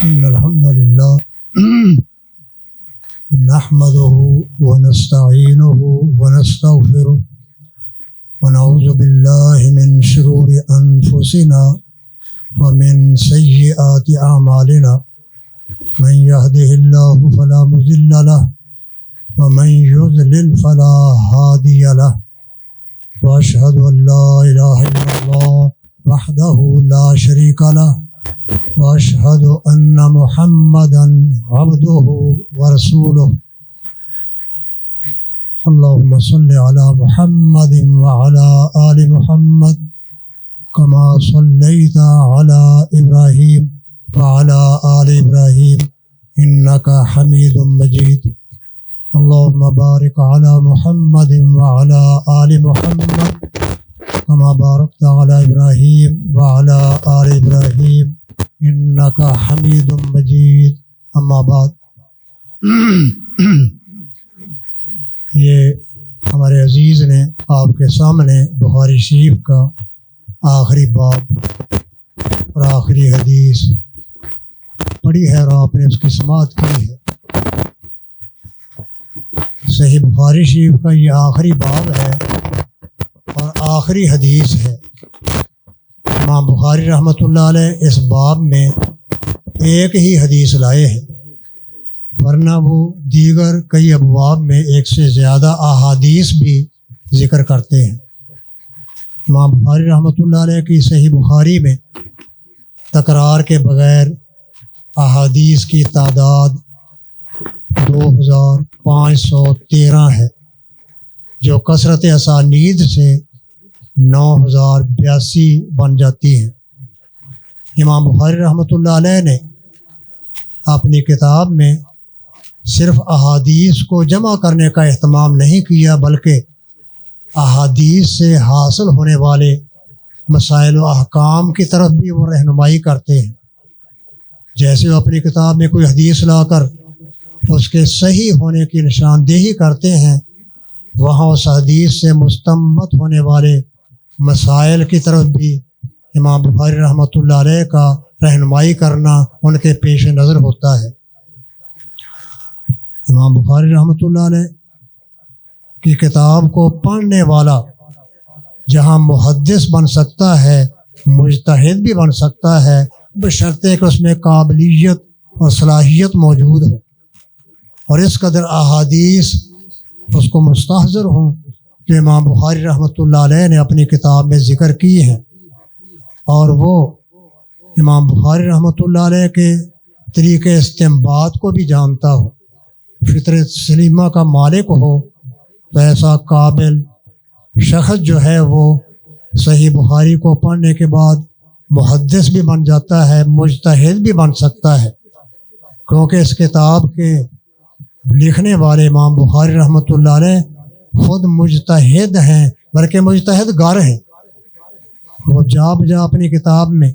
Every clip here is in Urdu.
إن الحمد لله نحمده ونستعينه ونستغفره ونعوذ بالله من شرور أنفسنا ومن سيئات أعمالنا من يهده الله فلا مضل له ومن يضلل فلا هادي له وأشهد أن لا إله إلا الله وحده لا شريك له وأشهد أن محمدا عبده ورسوله اللهم صل على محمد وعلى آل محمد كما صليت على إبراهيم وعلى آل إبراهيم إنك حميد مجيد اللهم بارك على محمد وعلى آل محمد كما باركت على إبراهيم وعلى آل إبراهيم إنك حميد مجيد اما بعد یہ ہمارے عزیز نے آپ کے سامنے بخاری شریف کا آخری باب اور آخری حدیث پڑھی ہے اور آپ نے اس کی سماعت کی ہے۔ صحیح بخاری شریف کا یہ آخری باب ہے اور آخری حدیث ہے۔ امام بخاری رحمۃ اللہ علیہ اس باب میں ایک ہی حدیث لائے ہیں، ورنہ وہ دیگر کئی ابواب میں ایک سے زیادہ احادیث بھی ذکر کرتے ہیں۔ امام بخاری رحمۃ اللہ علیہ کی صحیح بخاری میں تکرار کے بغیر احادیث کی تعداد 2513 ہے، جو کثرت اسانید سے 9082 بن جاتی ہیں۔ امام بخاری رحمۃ اللہ علیہ نے اپنی کتاب میں صرف احادیث کو جمع کرنے کا اہتمام نہیں کیا، بلکہ احادیث سے حاصل ہونے والے مسائل و احکام کی طرف بھی وہ رہنمائی کرتے ہیں۔ جیسے وہ اپنی کتاب میں کوئی حدیث لا کر اس کے صحیح ہونے کی نشاندہی کرتے ہیں، وہاں اس حدیث سے مستنبط ہونے والے مسائل کی طرف بھی امام بخاری رحمۃ اللہ علیہ کا رہنمائی کرنا ان کے پیش نظر ہوتا ہے۔ امام بخاری رحمۃ اللہ علیہ کی کتاب کو پڑھنے والا جہاں محدث بن سکتا ہے، مجتہد بھی بن سکتا ہے، بشرطے کہ اس میں قابلیت اور صلاحیت موجود ہو اور اس قدر احادیث اس کو مستحضر ہوں کہ امام بخاری رحمۃ اللہ علیہ نے اپنی کتاب میں ذکر کی ہیں، اور وہ امام بخاری رحمۃ اللہ علیہ کے طریقے استنباط کو بھی جانتا ہو، فطرت سلیمہ کا مالک ہو، تو ایسا قابل شخص جو ہے وہ صحیح بخاری کو پڑھنے کے بعد محدث بھی بن جاتا ہے، مجتہد بھی بن سکتا ہے، کیونکہ اس کتاب کے لکھنے والے امام بخاری رحمۃ اللہ علیہ خود مجتہد ہیں، بلکہ مجتہد گر ہیں۔ وہ جا بجا اپنی کتاب میں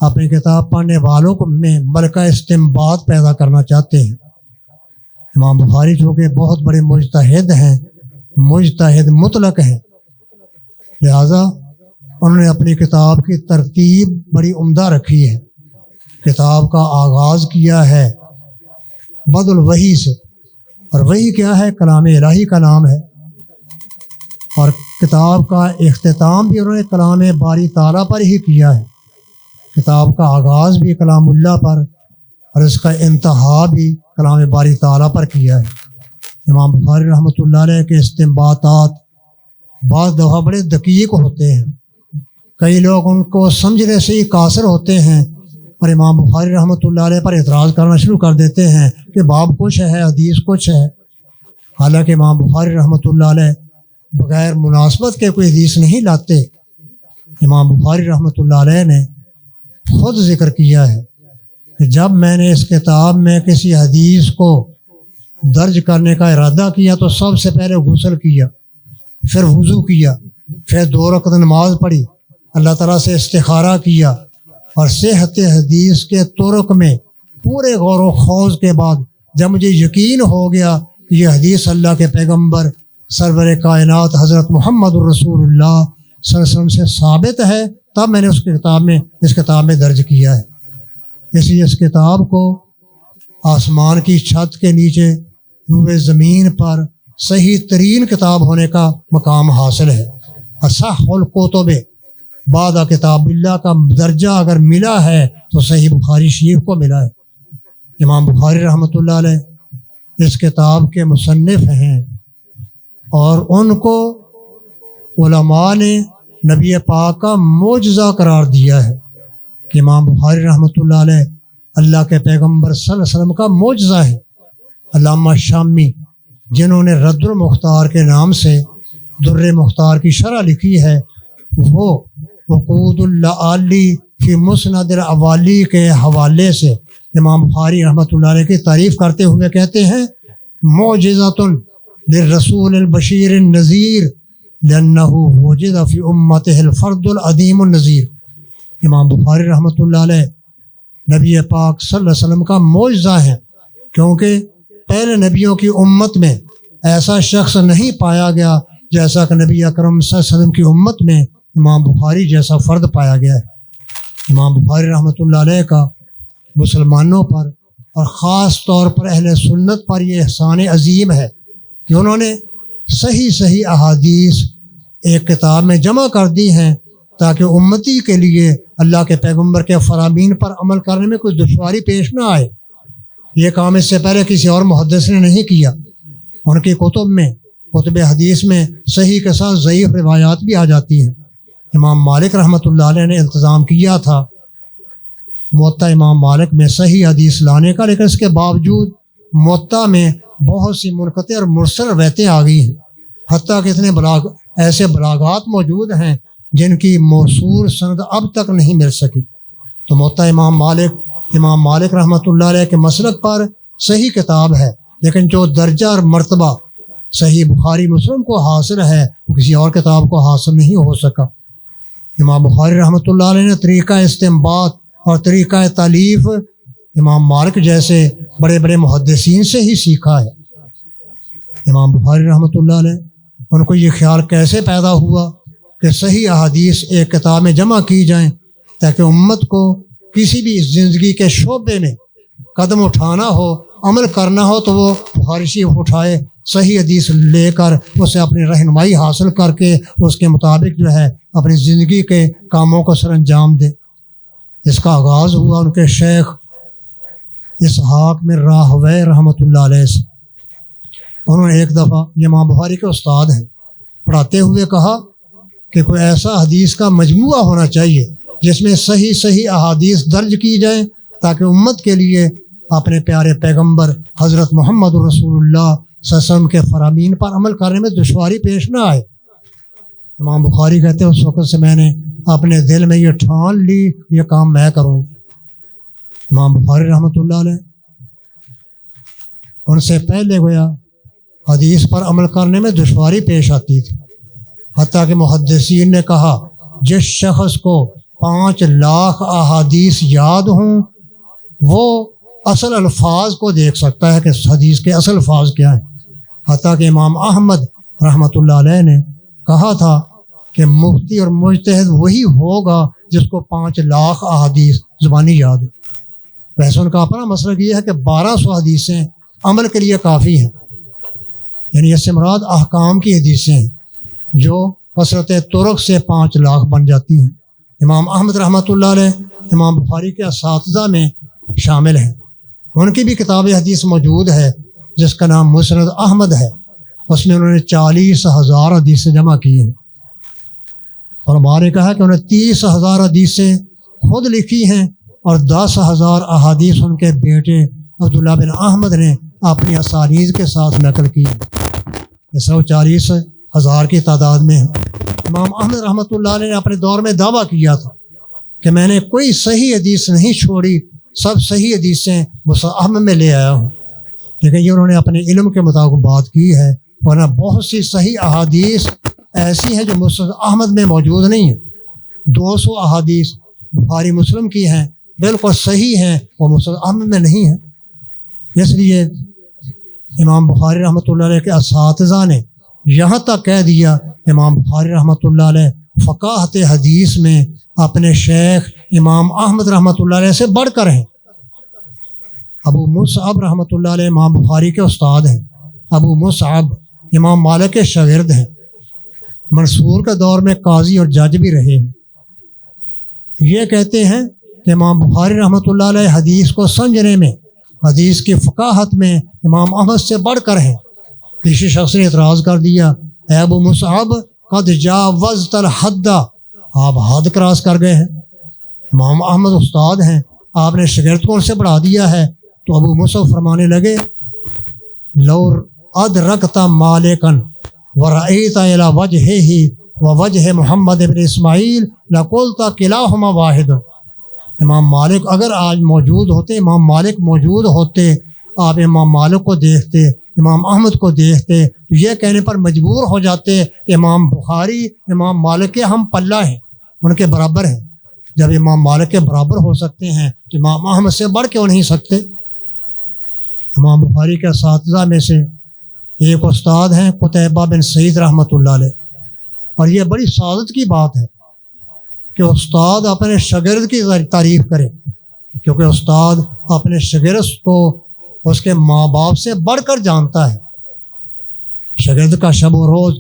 اپنی کتاب پڑھنے والوں کو میں ملکہ استنباط پیدا کرنا چاہتے ہیں۔ امام بخاری چونکہ بہت بڑے مجتہد ہیں، مجتہد مطلق ہیں، لہذا انہوں نے اپنی کتاب کی ترتیب بڑی عمدہ رکھی ہے۔ کتاب کا آغاز کیا ہے بدء الوحی سے، اور وحی کیا ہے؟ کلام الہی کا نام ہے، اور کتاب کا اختتام بھی انہوں نے کلام باری تعالیٰ پر ہی کیا ہے۔ کتاب کا آغاز بھی کلام اللہ پر اور اس کا انتہا بھی کلام باری تعالیٰ پر کیا ہے۔ امام بخاری رحمۃ اللہ علیہ کے استنباطات بعض دفعہ بڑے دقیق ہوتے ہیں، کئی لوگ ان کو سمجھنے سے ہی قاصر ہوتے ہیں اور امام بخاری رحمۃ اللہ علیہ پر اعتراض کرنا شروع کر دیتے ہیں کہ باب کچھ ہے، حدیث کچھ ہے، حالانکہ امام بخاری رحمۃ اللہ علیہ بغیر مناسبت کے کوئی حدیث نہیں لاتے۔ امام بخاری رحمۃ اللہ علیہ نے خود ذکر کیا ہے کہ جب میں نے اس کتاب میں کسی حدیث کو درج کرنے کا ارادہ کیا تو سب سے پہلے غسل کیا، پھر وضو کیا، پھر 2 رکعت نماز پڑھی، اللہ تعالیٰ سے استخارہ کیا، اور صحت حدیث کے طرق میں پورے غور و خوض کے بعد جب مجھے یقین ہو گیا کہ یہ حدیث اللہ کے پیغمبر سرور کائنات حضرت محمد الرسول اللہ صلی اللہ علیہ وسلم سے ثابت ہے، تب میں نے اس کتاب میں درج کیا ہے۔ اس لیے اس کتاب کو آسمان کی چھت کے نیچے روئے زمین پر صحیح ترین کتاب ہونے کا مقام حاصل ہے۔ اصح الکتب بعد کتاب اللہ کا درجہ اگر ملا ہے تو صحیح بخاری شریف کو ملا ہے۔ امام بخاری رحمۃ اللہ علیہ اس کتاب کے مصنف ہیں، اور ان کو علماء نے نبی پاک کا معجزہ قرار دیا ہے کہ امام بخاری رحمۃ اللہ علیہ اللہ کے پیغمبر صلی اللہ علیہ وسلم کا معجزہ ہے۔ علامہ شامی جنہوں نے رد المختار کے نام سے در مختار کی شرح لکھی ہے، وہ عقود العالی فی مسند الاوالی کے حوالے سے امام بخاری رحمۃ اللہ علیہ کی تعریف کرتے ہوئے کہتے ہیں معجزۃ للرسول البشیر النذیر لأنہ وجد فی امتہ الفرد العظیم النذیر۔ امام بخاری رحمۃ اللہ علیہ نبی پاک صلی اللہ علیہ وسلم کا معجزہ ہے، کیونکہ پہلے نبیوں کی امت میں ایسا شخص نہیں پایا گیا جیسا کہ نبی اکرم صلی اللہ علیہ وسلم کی امت میں امام بخاری جیسا فرد پایا گیا ہے۔ امام بخاری رحمۃ اللہ علیہ کا مسلمانوں پر اور خاص طور پر اہل سنت پر یہ احسان عظیم ہے کہ انہوں نے صحیح احادیث ایک کتاب میں جمع کر دی ہیں تاکہ امتی کے لیے اللہ کے پیغمبر کے فرامین پر عمل کرنے میں کوئی دشواری پیش نہ آئے۔ یہ کام اس سے پہلے کسی اور محدث نے نہیں کیا۔ ان کی کتب میں، کتب حدیث میں صحیح کے ساتھ ضعیف روایات بھی آ جاتی ہیں۔ امام مالک رحمۃ اللہ علیہ نے التزام کیا تھا موطا امام مالک میں صحیح حدیث لانے کا، لیکن اس کے باوجود موطا میں بہت سی منقطع اور مرسل روایتیں آ گئی ہیں، حتیٰ کہ اتنے ایسے بلاغات موجود ہیں جن کی موصول سند اب تک نہیں مل سکی۔ تو موطا امام مالک رحمۃ اللہ علیہ کے مسلک پر صحیح کتاب ہے، لیکن جو درجہ اور مرتبہ صحیح بخاری مسلم کو حاصل ہے وہ کسی اور کتاب کو حاصل نہیں ہو سکا۔ امام بخاری رحمۃ اللہ علیہ نے طریقہ استنباط اور طریقہ تالیف امام مالک جیسے بڑے بڑے محدثین سے ہی سیکھا ہے۔ امام بخاری رحمۃ اللہ علیہ ان کو یہ خیال کیسے پیدا ہوا کہ صحیح احادیث ایک کتاب میں جمع کی جائیں تاکہ امت کو کسی بھی زندگی کے شعبے میں قدم اٹھانا ہو، عمل کرنا ہو تو وہ بخاری شریف اٹھائے، صحیح حدیث لے کر اسے اپنی رہنمائی حاصل کر کے اس کے مطابق جو ہے اپنی زندگی کے کاموں کو سر انجام دے۔ اس کا آغاز ہوا ان کے شیخ اسحاق میں راہوی رحمۃ اللہ علیہ سے۔ انہوں نے ایک دفعہ، یہ امام بخاری کے استاد ہیں، پڑھاتے ہوئے کہا کہ کوئی ایسا حدیث کا مجموعہ ہونا چاہیے جس میں صحیح احادیث درج کی جائیں تاکہ امت کے لیے اپنے پیارے پیغمبر حضرت محمد رسول اللہ صلی اللہ علیہ وسلم کے فرامین پر عمل کرنے میں دشواری پیش نہ آئے۔ امام بخاری کہتے ہیں اس وقت سے میں نے اپنے دل میں یہ ٹھان لی یہ کام میں کروں۔ امام بخاری رحمۃ اللہ علیہ ان سے پہلے گویا حدیث پر عمل کرنے میں دشواری پیش آتی تھی، حتیٰ کہ محدثین نے کہا جس شخص کو 5 لاکھ احادیث یاد ہوں وہ اصل الفاظ کو دیکھ سکتا ہے کہ حدیث کے اصل الفاظ کیا ہیں۔ حتیٰ کہ امام احمد رحمۃ اللہ علیہ نے کہا تھا کہ مفتی اور مجتہد وہی ہوگا جس کو 5 لاکھ احادیث زبانی یاد ہو۔ ویسے ان کا اپنا مسئلہ یہ ہے کہ 1200 حدیثیں عمل کے لیے کافی ہیں، یعنی اس سے مراد احکام کی حدیثیں ہیں جو کثرت طرق سے 5 لاکھ بن جاتی ہیں۔ امام احمد رحمۃ اللہ علیہ امام بخاری کے اساتذہ میں شامل ہیں، ان کی بھی کتاب حدیث موجود ہے جس کا نام مسند احمد ہے۔ اس میں انہوں نے 40,000 حدیثیں جمع کی ہیں، اور ہمارے کہا کہ انہوں نے 30,000 حدیثیں خود لکھی ہیں اور 10,000 احادیث ان کے بیٹے عبداللہ بن احمد نے اپنی اسانید کے ساتھ نقل کی۔ یہ 140,000 کی تعداد میں ہے۔ امام احمد رحمۃ اللہ علیہ نے اپنے دور میں دعویٰ کیا تھا کہ میں نے کوئی صحیح حدیث نہیں چھوڑی، سب صحیح حدیثیں مصحف احمد میں لے آیا ہوں، لیکن یہ انہوں نے اپنے علم کے مطابق بات کی ہے، ورنہ بہت سی صحیح احادیث ایسی ہیں جو مصحف احمد میں موجود نہیں ہیں۔ 200 احادیث بخاری مسلم کی ہیں، بالکل صحیح ہیں، وہ مصحف احمد میں نہیں ہیں۔ اس لیے امام بخاری رحمۃ اللہ علیہ کے اساتذہ نے یہاں تک کہہ دیا کہ امام بخاری رحمۃ اللہ علیہ فقاہت حدیث میں اپنے شیخ امام احمد رحمۃ اللہ علیہ سے بڑھ کر ہیں، ابو مصعب رحمۃ اللہ علیہ امام بخاری کے استاد ہیں. ابو مصعب امام مالک کے شاگرد ہیں. منصور کے دور میں قاضی اور جج بھی رہے ہیں. یہ کہتے ہیں کہ امام بخاری رحمۃ اللہ علیہ حدیث کو سمجھنے میں، حدیث کی فقاہت میں امام احمد سے بڑھ کر ہیں. کسی شخص نے اعتراض کر دیا، اے ابو مصعب قد جاوزت الحد، آپ حد کراس کر گئے ہیں. امام احمد استاد ہیں، آپ نے شاگرد کو ان سے بڑھا دیا ہے. تو ابو مصعب فرمانے لگے، لو ادرکت مالکا ورأیت الی وجہہ ووجہ محمد بن اسماعیل لقلت کلاہما واحد. امام مالک اگر آج موجود ہوتے، امام مالک موجود ہوتے، آپ امام مالک کو دیکھتے، امام احمد کو دیکھتے تو یہ کہنے پر مجبور ہو جاتے کہ امام بخاری امام مالک کے ہم پلہ ہیں، ان کے برابر ہیں. جب امام مالک کے برابر ہو سکتے ہیں تو امام احمد سے بڑھ کے ہو نہیں سکتے. امام بخاری کے اساتذہ میں سے ایک استاد ہیں قتیبہ بن سعید رحمۃ اللہ علیہ. اور یہ بڑی سعادت کی بات ہے کہ استاد اپنے شاگرد کی تعریف کرے، کیونکہ استاد اپنے شاگرد کو اس کے ماں باپ سے بڑھ کر جانتا ہے. شاگرد کا شب و روز،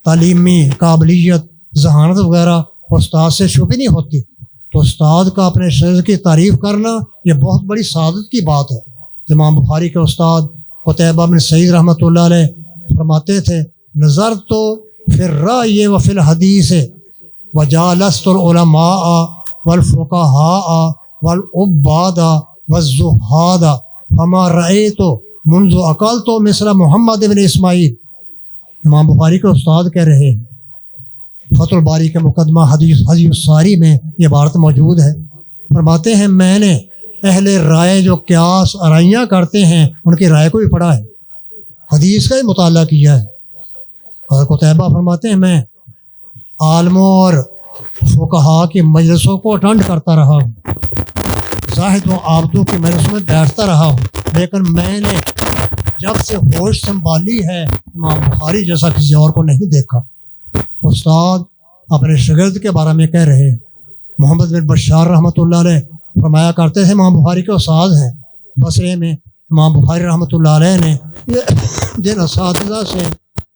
تعلیمی قابلیت، ذہانت وغیرہ استاد سے چھپی نہیں ہوتی. تو استاد کا اپنے شاگرد کی تعریف کرنا یہ بہت بڑی سعادت کی بات ہے. امام بخاری کے استاد قتیبہ بن سعید رحمۃ اللہ علیہ فرماتے تھے، نظر تو فی الرأی و فی الحدیث وجالست العلماء والفقہاء والعباد والزہاد فما رأیت منذ اکلت مثل محمد بن اسماعیل. امام بخاری کے استاد کہہ رہے ہیں، فتح الباری کے مقدمہ حدیث الساری میں یہ عبارت موجود ہے. فرماتے ہیں میں نے اہل رائے جو قیاس آرائیاں کرتے ہیں ان کی رائے کو بھی پڑھا ہے، حدیث کا ہی مطالعہ کیا ہے. اور قتیبہ فرماتے ہیں میں عالموں اور فقہاء کی مجلسوں کو اٹینڈ کرتا رہا ہوں، زاہد و عابدوں کی مجلسوں میں بیٹھتا رہا ہوں، لیکن میں نے جب سے ہوش سنبھالی ہے امام بخاری جیسا کسی اور کو نہیں دیکھا. استاد اپنے شاگرد کے بارے میں کہہ رہے ہیں. محمد بن بشار رحمۃ اللہ علیہ فرمایا کرتے تھے، امام بخاری کے استاد ہیں بصرے میں. امام بخاری رحمۃ اللہ علیہ نے جن اساتذہ سے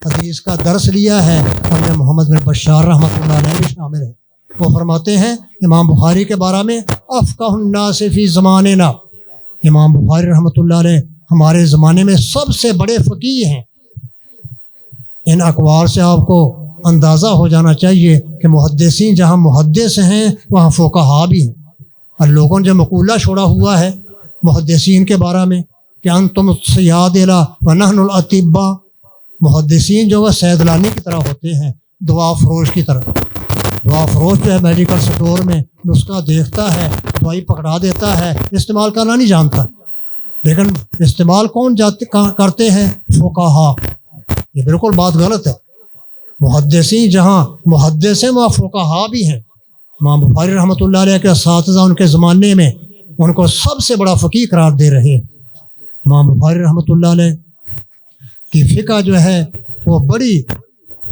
حدیث کا درس لیا ہے ان میں محمد بن بشار رحمۃ اللہ علیہ بھی شامل ہے. وہ فرماتے ہیں امام بخاری کے بارے میں، افقہ الناس فی زماننا، امام بخاری رحمۃ اللہ علیہ ہمارے زمانے میں سب سے بڑے فقیہ ہیں. ان اقوال سے آپ کو اندازہ ہو جانا چاہیے کہ محدثین جہاں محدث ہیں وہاں فقہاء بھی ہیں. اور لوگوں نے جو مقولہ چھوڑا ہوا ہے محدثین کے بارے میں کہ انتم السیادلہ ونحن الاطباء، محدثین جو وہ سیدلانی کی طرح ہوتے ہیں، دوا فروش کی طرح. دوا فروش جو ہے میڈیکل سٹور میں نسخہ دیکھتا ہے، دوائی پکڑا دیتا ہے، استعمال کرنا نہیں جانتا. لیکن استعمال کون کرتے ہیں؟ فقہاء. یہ بالکل بات غلط ہے. محدثین جہاں محدث ہیں وہاں فقہاء بھی ہیں. امام بخاری رحمۃ اللہ علیہ کے اساتذہ ان کے زمانے میں ان کو سب سے بڑا فقیہ قرار دے رہے ہیں. امام بخاری رحمۃ اللہ علیہ کی فقہ جو ہے وہ بڑی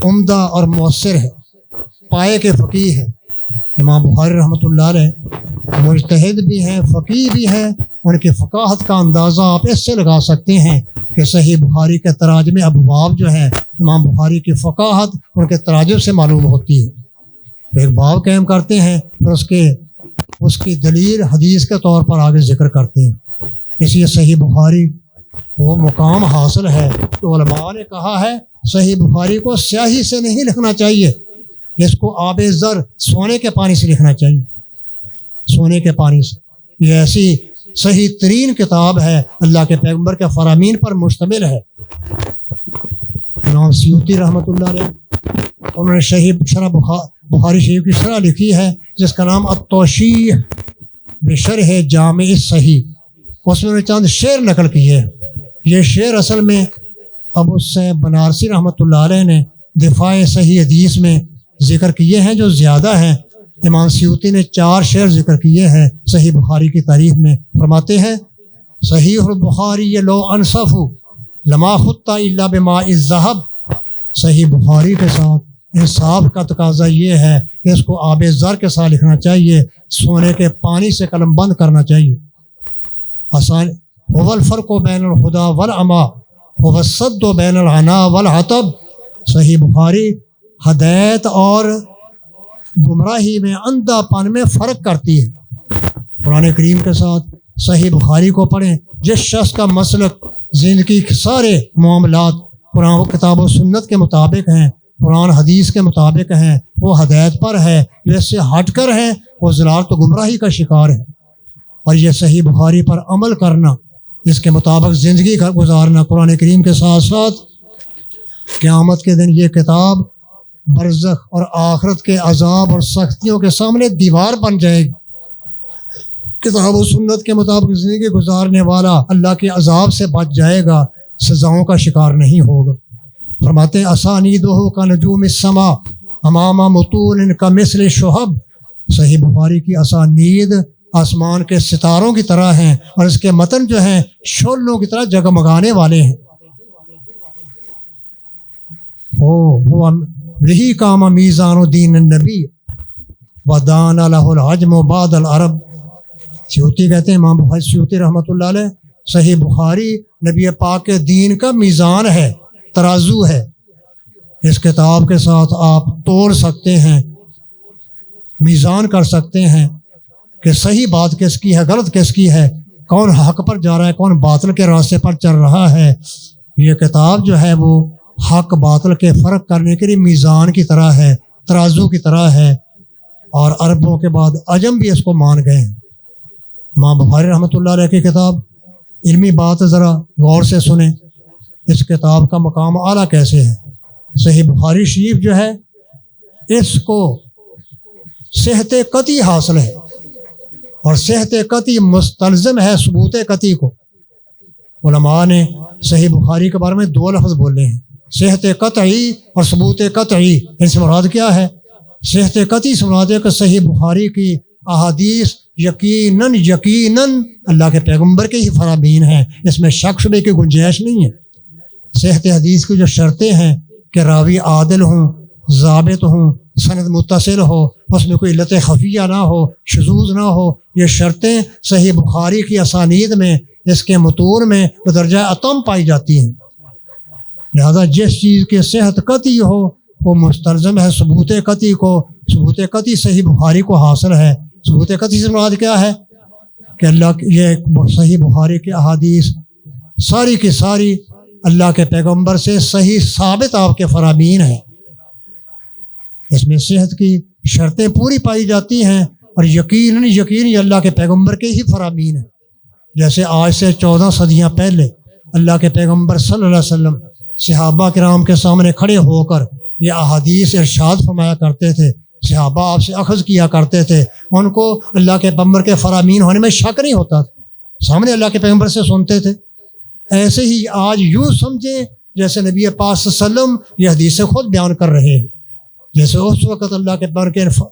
عمدہ اور مؤثر ہے، پائے کے فقیہ ہے. امام بخاری رحمۃ اللہ علیہ مجتہد بھی ہیں، فقیہ بھی ہیں. ان کی فقاہت کا اندازہ آپ اس سے لگا سکتے ہیں کہ صحیح بخاری کے تراجم ابواب جو ہے امام بخاری کی فقاہت ان کے تراجم سے معلوم ہوتی ہے. ایک باب قائم کرتے ہیں پھر اس کی دلیل حدیث کے طور پر آگے ذکر کرتے ہیں. اس لیے صحیح بخاری وہ مقام حاصل ہے کہ علماء نے کہا ہے صحیح بخاری کو سیاہی سے نہیں لکھنا چاہیے، اس کو آب زر سونے کے پانی سے لکھنا چاہیے، سونے کے پانی سے. یہ ایسی صحیح ترین کتاب ہے، اللہ کے پیغمبر کے فرامین پر مشتمل ہے. امام سیوطی رحمۃ اللہ علیہ انہوں نے شرح بخاری شریف کی شرح لکھی ہے جس کا نام التوشیح بشرح جامع الصحیح. اس میں چند شعر نقل کیے ہیں. یہ شعر اصل میں ابو الصیب بنارسی رحمۃ اللہ علیہ نے دفاع صحیح حدیث میں ذکر کیے ہیں جو زیادہ ہیں. امام سیوطی نے 4 شعر ذکر کیے ہیں صحیح بخاری کی تعریف میں. فرماتے ہیں صحیح البخاری لو انصف لما خط الا بماء الذهب. صحیح بخاری کے ساتھ انصاف کا تقاضا یہ ہے کہ اس کو آب زر کے ساتھ لکھنا چاہیے، سونے کے پانی سے قلم بند کرنا چاہیے. هو الفرق بین الہدی والعمی هو الصد بین العنا والعطب۔ صحیح بخاری ہدایت اور گمراہی میں، اندھا پن میں فرق کرتی ہے۔ قرآن کریم کے ساتھ صحیح بخاری کو پڑھیں۔ جس شخص کا مسلک زندگی کے سارے معاملات قرآن و کتاب و سنت کے مطابق ہیں، قرآن حدیث کے مطابق ہیں، وہ ہدایت پر ہے۔ جو اس سے ہٹ کر ہے وہ ضلالت و گمراہی کا شکار ہے۔ اور یہ صحیح بخاری پر عمل کرنا، اس کے مطابق زندگی کا گزارنا قرآن کریم کے ساتھ ساتھ، قیامت کے دن یہ کتاب برزخ اور آخرت کے عذاب اور سختیوں کے سامنے دیوار بن جائے گی۔ کتاب و سنت کے مطابق زندگی گزارنے والا اللہ کے عذاب سے بچ جائے گا، سزاؤں کا شکار نہیں ہوگا۔ فرماتے ہیں اسانیدہ کا نجوم السما امام متون کا مثل شہب۔ صحیح بخاری کی اسانید آسمان کے ستاروں کی طرح ہیں اور اس کے متن جو ہیں شعلوں کی طرح جگمگانے والے ہیں۔ وہی کام میزان الدین النبی ودان لہ العجم بعد العرب۔ سیوطی کہتے ہیں، امام بخاری سیوطی رحمۃ اللہ علیہ، صحیح بخاری نبی پاک کے دین کا میزان ہے، ترازو ہے۔ اس کتاب کے ساتھ آپ توڑ سکتے ہیں، میزان کر سکتے ہیں کہ صحیح بات کس کی ہے، غلط کس کی ہے، کون حق پر جا رہا ہے، کون باطل کے راستے پر چل رہا ہے۔ یہ کتاب جو ہے وہ حق باطل کے فرق کرنے کے لیے میزان کی طرح ہے، ترازو کی طرح ہے، اور عربوں کے بعد عجم بھی اس کو مان گئے ہیں۔ امام بخاری رحمۃ اللہ علیہ کی کتاب، علمی بات ذرا غور سے سنیں، اس کتاب کا مقام اعلیٰ کیسے ہے۔ صحیح بخاری شریف جو ہے اس کو صحت قطعی حاصل ہے، اور صحت قطعی مستلزم ہے ثبوت قطعی کو۔ علماء نے صحیح بخاری کے بارے میں دو لفظ بولے ہیں، صحت قطعی اور ثبوت قطعی۔ ان سے مراد کیا ہے؟ صحت قطعی سے مراد ہے کہ صحیح بخاری کی احادیث یقیناً اللہ کے پیغمبر کے ہی فرامین ہیں، اس میں شک شبے کی گنجائش نہیں ہے۔ صحت حدیث کی جو شرطیں ہیں کہ راوی عادل ہوں، ضابط ہوں، سند متصل ہو، اس میں کوئی علت خفیہ نہ ہو، شذوذ نہ ہو، یہ شرطیں صحیح بخاری کی اسانید میں، اس کے متون میں بدرجہ اتم پائی جاتی ہیں۔ لہذا جس چیز کی صحت قطعی ہو وہ مستلزم ہے ثبوت قطعی کو۔ ثبوت قطعی صحیح بخاری کو حاصل ہے۔ ثبوت قطعی سے مراد کیا ہے کہ یہ صحیح بخاری کی احادیث ساری کی ساری اللہ کے پیغمبر سے صحیح ثابت آپ کے فرامین ہیں۔ اس میں صحت کی شرطیں پوری پائی جاتی ہیں، اور یقین یہ اللہ کے پیغمبر کے ہی فرامین ہیں۔ جیسے آج سے 14 صدیاں پہلے اللہ کے پیغمبر صلی اللہ علیہ وسلم صحابہ کرام کے سامنے کھڑے ہو کر یہ احادیث ارشاد فرمایا کرتے تھے، صحابہ آپ سے اخذ کیا کرتے تھے، ان کو اللہ کے پیغمبر کے فرامین ہونے میں شک نہیں ہوتا تھا، سامنے اللہ کے پیغمبر سے سنتے تھے۔ ایسے ہی آج یوں سمجھیں جیسے نبی پاک صلی اللہ علیہ وسلم یہ حدیث خود بیان کر رہے ہیں، جیسے اس وقت اللہ کے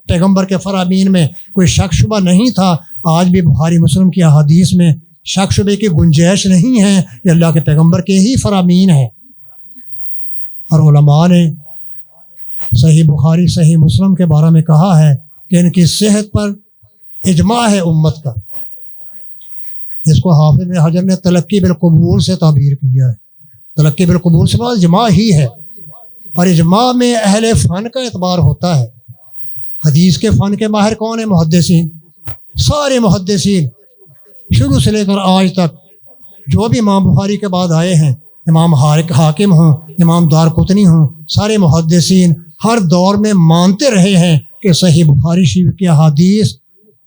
پیغمبر کے فرامین میں کوئی شک شبہ نہیں تھا، آج بھی بخاری مسلم کی احادیث میں شک شبے کی گنجائش نہیں ہے، یہ اللہ کے پیغمبر کے ہی فرامین ہیں۔ اور علماء نے صحیح بخاری صحیح مسلم کے بارے میں کہا ہے کہ ان کی صحت پر اجماع ہے امت کا۔ اس کو حافظ حجر نے تلقی بالقبول سے تعبیر کیا ہے۔ تلقی بالقبول سے بعد اجماع ہی ہے، اور اجماع میں اہل فن کا اعتبار ہوتا ہے۔ حدیث کے فن کے ماہر کون ہیں؟ محدثین۔ سارے محدثین شروع سے لے کر آج تک جو بھی امام بخاری کے بعد آئے ہیں، امام حاکم ہوں، امام دارقطنی ہوں، سارے محدثین ہر دور میں مانتے رہے ہیں کہ صحیح بخاری شریف کی احادیث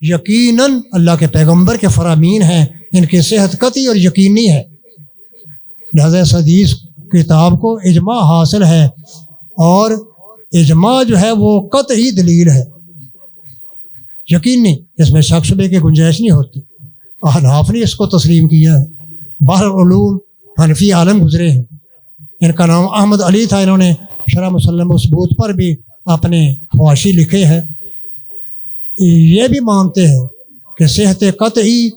یقیناً اللہ کے پیغمبر کے فرامین ہیں، ان کی صحت قطعی اور یقینی ہے۔ لہذا اس حدیث کتاب کو اجماع حاصل ہے، اور اجماع جو ہے وہ قطعی دلیل ہے، یقینی، اس میں شک شبے کی گنجائش نہیں ہوتی۔ احناف نے اس کو تسلیم کیا ہے۔ بحر العلوم حنفی عالم گزرے ہیں، ان کا نام احمد علی تھا، انہوں نے شرح مسلم ثبوت پر بھی اپنے حواشی لکھے ہیں۔ یہ بھی مانتے ہیں کہ صحت قطعی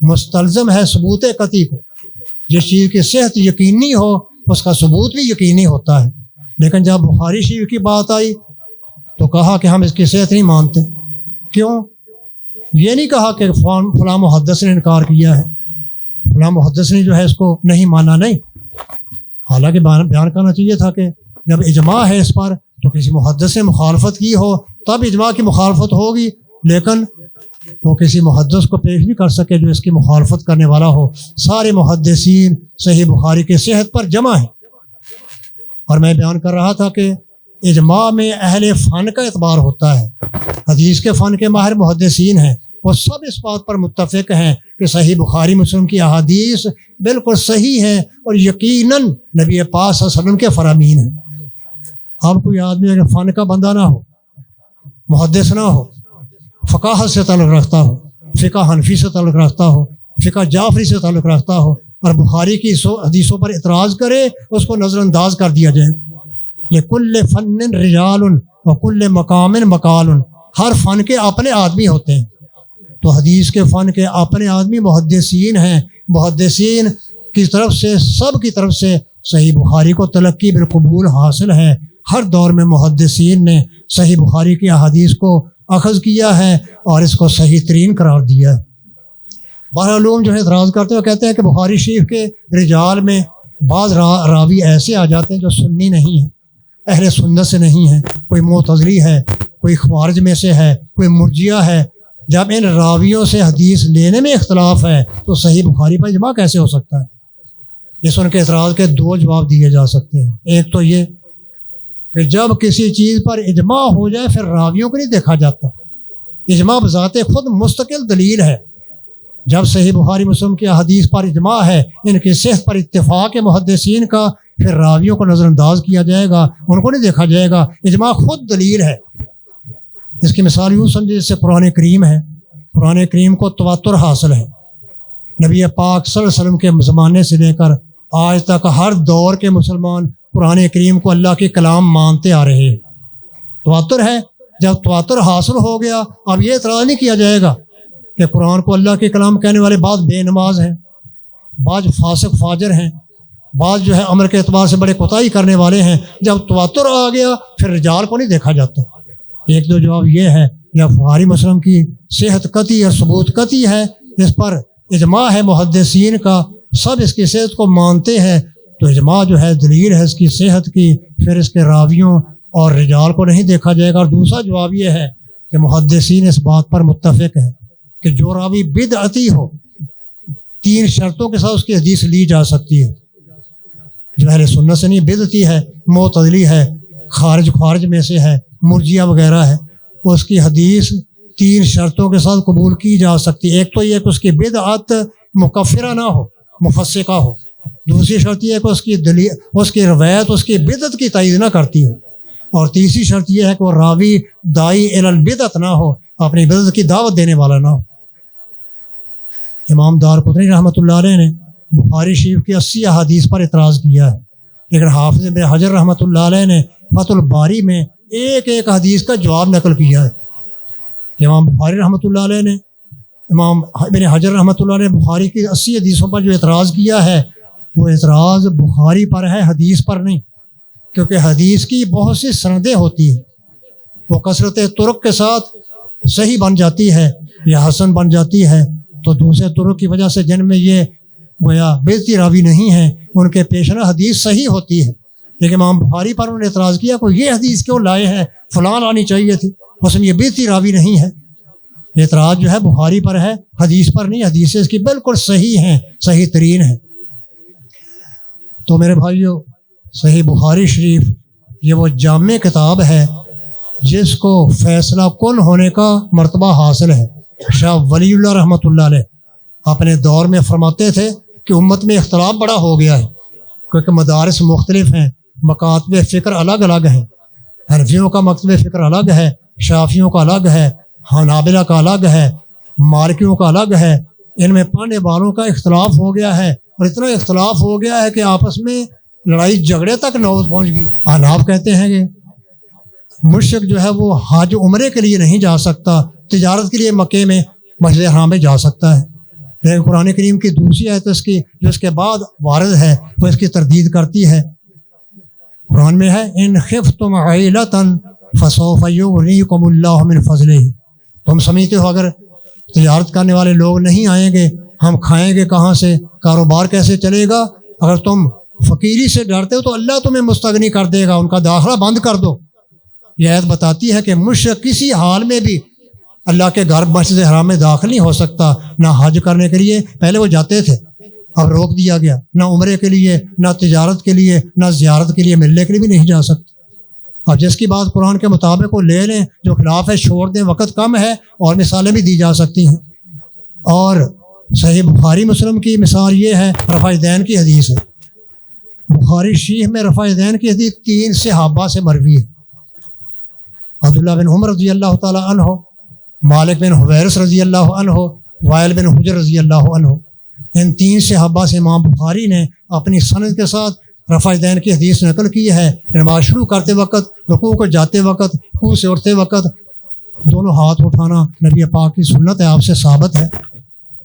مستلزم ہے ثبوت قطعی کو۔ جس چیز کی صحت یقینی ہو اس کا ثبوت بھی یقینی ہوتا ہے، لیکن جب بخاری شریف کی بات آئی تو کہا کہ ہم اس کی صحت نہیں مانتے۔ کیوں؟ یہ نہیں کہا کہ فلاں محدث نے انکار کیا ہے، فلاں محدث نے جو ہے اس کو نہیں مانا، نہیں، حالانکہ بیان کرنا چاہیے تھا کہ جب اجماع ہے اس پر تو کسی محدث نے مخالفت کی ہو تب اجماع کی مخالفت ہوگی، لیکن وہ کسی محدث کو پیش بھی کر سکے جو اس کی مخالفت کرنے والا ہو۔ سارے محدثین صحیح بخاری کے صحت پر جمع ہیں، اور میں بیان کر رہا تھا کہ اجماع میں اہل فن کا اعتبار ہوتا ہے، حدیث کے فن کے ماہر محدثین ہیں، وہ سب اس بات پر متفق ہیں کہ صحیح بخاری مسلم کی احادیث بالکل صحیح ہے اور یقیناً نبی پاک صلی اللہ علیہ وسلم کے فرامین ہیں۔ اب کوئی آدمی اگر فن کا بندہ نہ ہو، محدث نہ ہو، فقاہت سے تعلق رکھتا ہو، فقہ حنفی سے تعلق رکھتا ہو، فقہ جعفری سے تعلق رکھتا ہو، اور بخاری کی حدیثوں پر اعتراض کرے، اس کو نظر انداز کر دیا جائے۔ لکل فن رجال وکل مقام مقال، ہر فن کے اپنے آدمی ہوتے ہیں، تو حدیث کے فن کے اپنے آدمی محدثین ہیں۔ محدثین کی طرف سے، سب کی طرف سے صحیح بخاری کو تلقی بالقبول حاصل ہے۔ ہر دور میں محدثین نے صحیح بخاری کی احادیث کو اخذ کیا ہے اور اس کو صحیح ترین قرار دیا ہے۔ بعض علوم جو ہے اعتراض کرتے ہیں، کہتے ہیں کہ بخاری شریف کے رجال میں بعض راوی ایسے آ جاتے ہیں جو سنی نہیں ہیں، اہل سنت سے نہیں ہیں، کوئی معتزلی ہے، کوئی خوارج میں سے ہے، کوئی مرجیہ ہے۔ جب ان راویوں سے حدیث لینے میں اختلاف ہے تو صحیح بخاری پر اجماع کیسے ہو سکتا ہے؟ اس ان کے اعتراض کے دو جواب دیے جا سکتے ہیں۔ ایک تو یہ کہ جب کسی چیز پر اجماع ہو جائے پھر راویوں کو نہیں دیکھا جاتا، اجماع بذات خود مستقل دلیل ہے۔ جب صحیح بخاری مسلم کی حدیث پر اجماع ہے، ان کی صحت پر اتفاق ہے محدثین کا، پھر راویوں کو نظر انداز کیا جائے گا، ان کو نہیں دیکھا جائے گا، اجماع خود دلیل ہے۔ اس کی مثال یوں سمجھے جس سے قرآن کریم ہے، قرآن کریم کو تواتر حاصل ہے، نبی پاک صلی اللہ علیہ وسلم کے زمانے سے لے کر آج تک ہر دور کے مسلمان قرآن کریم کو اللہ کے کلام مانتے آ رہے ہیں، تواتر ہے۔ جب تواتر حاصل ہو گیا اب یہ اعتراض نہیں کیا جائے گا کہ قرآن کو اللہ کے کلام کہنے والے بعض بے نماز ہیں، بعض فاسق فاجر ہیں، بعض جو ہے عمر کے اعتبار سے بڑے کوتاہی کرنے والے ہیں۔ جب تواتر آ گیا پھر رجال کو نہیں دیکھا جاتا۔ ایک دو جواب یہ ہے، یا بخاری مسلم کی صحت قطعی اور ثبوت قطعی ہے، اس پر اجماع ہے محدثین کا، سب اس کی صحت کو مانتے ہیں، تو اجماع جو ہے دلیل ہے اس کی صحت کی، پھر اس کے راویوں اور رجال کو نہیں دیکھا جائے گا۔ اور دوسرا جواب یہ ہے کہ محدثین اس بات پر متفق ہیں کہ جو راوی بدعتی ہو، 3 شرطوں کے ساتھ اس کی حدیث لی جا سکتی ہے۔ جو اہل سنت سے نہیں، بدعتی ہے، معتزلی ہے، خوارج میں سے ہے، مرجیہ وغیرہ ہے، اس کی حدیث 3 شرطوں کے ساتھ قبول کی جا سکتی ہے۔ ایک تو یہ کہ اس کی بدعت مکفرہ نہ ہو، مفسقہ ہو۔ دوسری شرط یہ ہے کہ اس کی روایت اس کی بدعت کی تائید نہ کرتی ہو، اور تیسری شرط یہ ہے کہ وہ راوی داعی الی البدعت نہ ہو، اپنی بدعت کی دعوت دینے والا نہ ہو۔ امام دارقطنی رحمۃ اللہ علیہ نے بخاری شریف کی 80 احادیث پر اعتراض کیا ہے، لیکن حافظ ابن حجر رحمۃ اللہ علیہ نے فتح الباری میں ایک ایک حدیث کا جواب نقل کیا ہے۔ امام بخاری رحمۃ اللہ علیہ نے، امام ابن حجر رحمۃ اللہ علیہ نے بخاری کی 80 حدیثوں پر جو اعتراض کیا ہے، وہ اعتراض بخاری پر ہے، حدیث پر نہیں، کیونکہ حدیث کی بہت سی سندیں ہوتی ہیں، وہ کثرت طرق کے ساتھ صحیح بن جاتی ہے یا حسن بن جاتی ہے، تو دوسرے طرق کی وجہ سے جن میں یہ گویا بیزتی راوی نہیں ہیں، ان کے پیشنہ حدیث صحیح ہوتی ہے۔ لیکن امام بخاری پر انہوں نے اعتراض کیا کہ یہ حدیث کیوں لائے ہیں، فلاں لانی چاہیے تھی، اس میں یہ بیزتی راوی نہیں ہے۔ اعتراض جو ہے بخاری پر ہے، حدیث پر نہیں، حدیث اس کی بالکل صحیح ہیں، صحیح ترین ہے۔ تو میرے بھائیو، صحیح بخاری شریف یہ وہ جامع کتاب ہے جس کو فیصلہ کن ہونے کا مرتبہ حاصل ہے۔ شاہ ولی اللہ رحمۃ اللہ علیہ اپنے دور میں فرماتے تھے کہ امت میں اختلاف بڑا ہو گیا ہے، کیونکہ مدارس مختلف ہیں، مکاتب فکر الگ الگ ہیں، حنفیوں کا مکتب فکر الگ ہے، شافیوں کا الگ ہے، حنابلہ کا الگ ہے، مالکیوں کا الگ ہے، ان میں پڑھنے والوں کا اختلاف ہو گیا ہے، اور اتنا اختلاف ہو گیا ہے کہ آپس میں لڑائی جھگڑے تک نوبت پہنچ گئی۔ احناف کہتے ہیں کہ مشرک جو ہے وہ حج عمرے کے لیے نہیں جا سکتا، تجارت کے لیے مکے میں مسجد حرام میں جا سکتا ہے، لیکن قرآن کریم کی دوسری آیت اس کی جو اس کے بعد وارد ہے وہ اس کی تردید کرتی ہے۔ قرآن میں ہے ان خفتم عیلۃ فسوف یغنیکم اللہ من فضلہ، تم سمجھتے ہو اگر تجارت کرنے والے لوگ نہیں آئیں گے ہم کھائیں گے کہاں سے، کاروبار کیسے چلے گا؟ اگر تم فقیری سے ڈرتے ہو تو اللہ تمہیں مستغنی کر دے گا، ان کا داخلہ بند کر دو۔ یہ آیت بتاتی ہے کہ مشرک کسی حال میں بھی اللہ کے گھر مسجد حرام میں داخل نہیں ہو سکتا۔ نہ حج کرنے کے لیے پہلے وہ جاتے تھے، اب روک دیا گیا، نہ عمرے کے لیے، نہ تجارت کے لیے، نہ زیارت کے لیے، ملنے کے لیے بھی نہیں جا سکتے۔ اب جس کی بات قرآن کے مطابق وہ لے لیں، جو خلاف ہے چھوڑ دیں، وقت کم ہے اور مثالیں بھی دی جا سکتی ہیں۔ اور صحیح بخاری مسلم کی مثال یہ ہے، رفع دین کی حدیث ہے، بخاری شریف میں رفع دین کی حدیث 3 صحابہ سے مروی ہے، عبداللہ بن عمر رضی اللہ تعالی عنہ، مالک بن حویرث رضی اللہ عنہ، وائل بن حجر رضی اللہ عنہ۔ ان 3 صحابہ سے امام بخاری نے اپنی سند کے ساتھ رفع دین کی حدیث نقل کی ہے۔ نماز شروع کرتے وقت، رکوع کو جاتے وقت، رکوع سے اٹھتے وقت دونوں ہاتھ اٹھانا نبی پاک کی سنت ہے، آپ سے ثابت ہے۔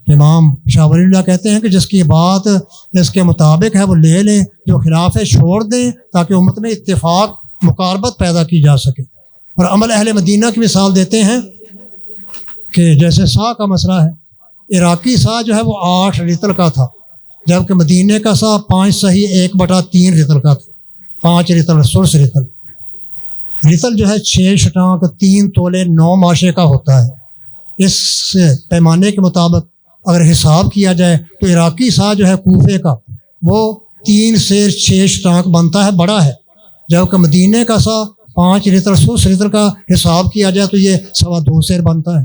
امام شاہ ولی اللہ کہتے ہیں کہ جس کی بات اس کے مطابق ہے وہ لے لیں، جو خلاف ہے چھوڑ دیں، تاکہ امت میں اتفاق مقاربت پیدا کی جا سکے۔ اور عمل اہل مدینہ کی مثال دیتے ہیں کہ جیسے سا کا مسئلہ ہے، عراقی سا جو ہے وہ 8 رطل کا تھا، جبکہ مدینے کا سا 5 صحیح 1/3 رطل کا تھا، 5 رطل سرس رطل۔ رطل جو ہے 6 شٹانک 3 تولے 9 ماشے کا ہوتا ہے۔ اس پیمانے کے مطابق اگر حساب کیا جائے تو عراقی سا جو ہے کوفے کا وہ 3 سیر 6 شٹانک بنتا ہے، بڑا ہے، جبکہ مدینے کا سا 5 رطل سرس رطل کا حساب کیا جائے تو یہ 2.25 سیر بنتا ہے۔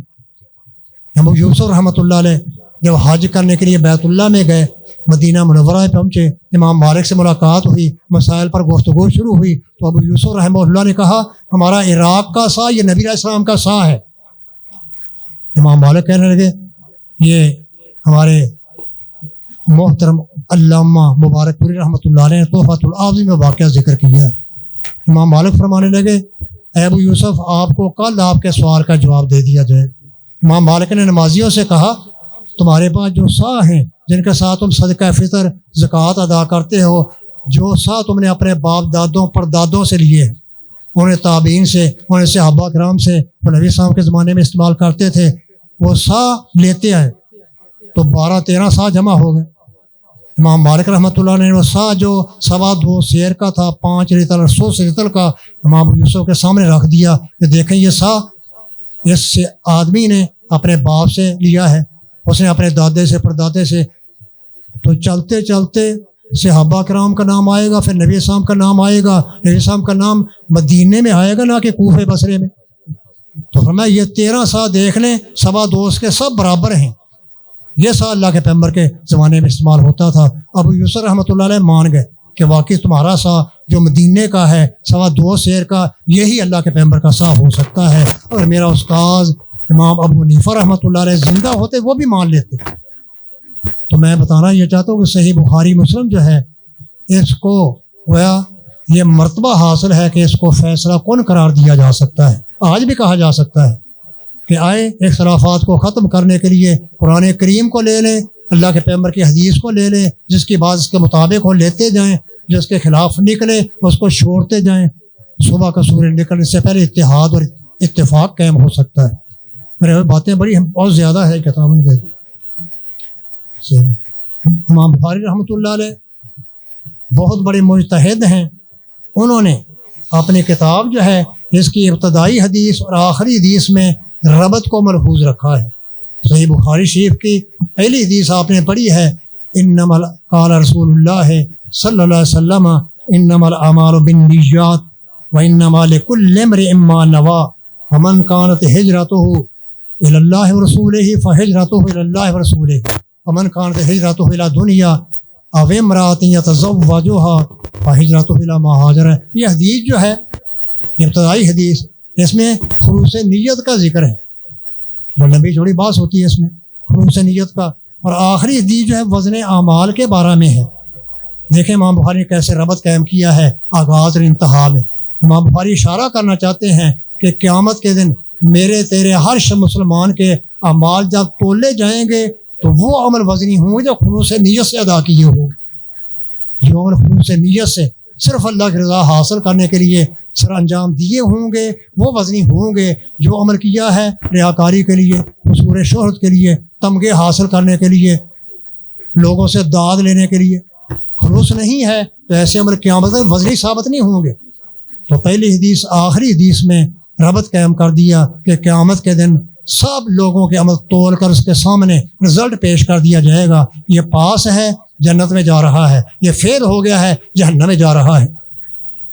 ابو یوسف رحمۃ اللہ علیہ جب حج کرنے کے لیے بیت اللہ میں گئے، مدینہ منورہ پہنچے، امام مالک سے ملاقات ہوئی، مسائل پر گفتگو شروع ہوئی، تو ابو یوسف رحمۃ اللہ نے کہا ہمارا عراق کا سا یہ نبی علیہ السلام کا سا ہے۔ امام مالک کہنے لگے یہ ہمارے محترم علامہ مبارک پوری رحمۃ اللہ علیہ نے تحفۃ العظیم میں واقعہ ذکر کیا ہے۔ امام مالک فرمانے لگے اے ابو یوسف آپ کو کل آپ کے سوال کا جواب دے دیا جائے۔ امام مالک نے نمازیوں سے کہا تمہارے پاس جو سا ہیں جن کے ساتھ تم صدقہ فطر زکوٰۃ ادا کرتے ہو، جو سا تم نے اپنے باپ دادوں پر دادوں سے لیے ہیں، انہیں تابعین سے، انہیں صحابہ کرام سے، وہ نبی صاحب کے زمانے میں استعمال کرتے تھے، وہ سا لیتے آئے تو 12-13 سا جمع ہو گئے۔ امام مالک رحمۃ اللہ نے وہ سا جو 2.25 سیر کا تھا، 5 رطل اور 100 رطل کا، امام یوسف کے سامنے رکھ دیا کہ دیکھیں یہ سا اس آدمی نے اپنے باپ سے لیا ہے، اس نے اپنے دادے سے پردادے سے۔ تو چلتے چلتے صحابہ کرام کا نام آئے گا، پھر نبی صاحب کا نام آئے گا، نبی صاحب کا نام مدینے میں آئے گا نہ کہ کوفے بصرے میں۔ تو فرمایا یہ 13 سا دیکھ لیں، 2.25 کے سب برابر ہیں۔ یہ سا اللہ کے پیغمبر کے زمانے میں استعمال ہوتا تھا۔ ابو یوسف رحمۃ اللہ علیہ مان گئے کہ واقعی تمہارا سا جو مدینے کا ہے 2.25 سیر کا، یہی اللہ کے پیغمبر کا سا ہو سکتا ہے۔ اور میرا استاذ امام ابو حنیفہ رحمۃ اللہ علیہ زندہ ہوتے وہ بھی مان لیتے۔ تو میں بتانا یہ چاہتا ہوں کہ صحیح بخاری مسلم جو ہے اس کو گویا یہ مرتبہ حاصل ہے کہ اس کو فیصلہ کن قرار دیا جا سکتا ہے۔ آج بھی کہا جا سکتا ہے کہ آئے اختلافات کو ختم کرنے کے لیے قرآن کریم کو لے لیں، اللہ کے پیغمبر کی حدیث کو لے لیں، جس کی بات اس کے مطابق ہو لیتے جائیں، جس کے خلاف نکلے اس کو چھوڑتے جائیں۔ صبح کا سورج نکلنے سے پہلے اتحاد اور اتفاق قائم ہو سکتا ہے۔ میرے باتیں بڑی بہت زیادہ ہے کتاب میں دیکھیں۔ امام بخاری رحمۃ اللہ علیہ بہت بڑے مجتہد ہیں، انہوں نے اپنی کتاب جو ہے اس کی ابتدائی حدیث اور آخری حدیث میں ربط کو ملحوظ رکھا ہے۔ صحیح بخاری شریف کی پہلی حدیث آپ نے پڑھی ہے، انما قال رسول اللہ صلی اللہ علیہ وسلم انما الاعمال بالنیات وانما لکل امرئ ما نوى ومن كانت هجرته الى الله ورسوله فهجرته الى الله ورسوله ومن كانت هجرته الى دنیا او امرأة يتزوجها فهجرته الى ما هاجر۔ یہ حدیث جو ہے ابتدائی حدیث، اس میں خلوص نیت کا ذکر ہے، وہ لمبی چوڑی بات ہوتی ہے اس میں خلوص نیت کا۔ اور آخری حدیث جو ہے وزن اعمال کے بارے میں ہے۔ دیکھیں امام بخاری نے کیسے ربط قائم کیا ہے آغاز اور انتہا میں۔ امام بخاری اشارہ کرنا چاہتے ہیں کہ قیامت کے دن میرے تیرے ہر مسلمان کے اعمال جب تولے جائیں گے تو وہ عمل وزنی ہوں گے جو خلوص نیت سے ادا کیے ہوں گے، جو عمل خلوص نیت سے صرف اللہ کی رضا حاصل کرنے کے لیے سر انجام دیے ہوں گے وہ وزنی ہوں گے۔ جو عمل کیا ہے ریاکاری کے لیے، حصول شہرت کے لیے، تمغے حاصل کرنے کے لیے، لوگوں سے داد لینے کے لیے، خلوص نہیں ہے تو ایسے عمل قیامت میں وزنی ثابت نہیں ہوں گے۔ تو پہلی حدیث آخری حدیث میں ربط قائم کر دیا کہ قیامت کے دن سب لوگوں کے عمل تول کر اس کے سامنے رزلٹ پیش کر دیا جائے گا، یہ پاس ہے جنت میں جا رہا ہے، یہ فیل ہو گیا ہے جہنم میں جا رہا ہے۔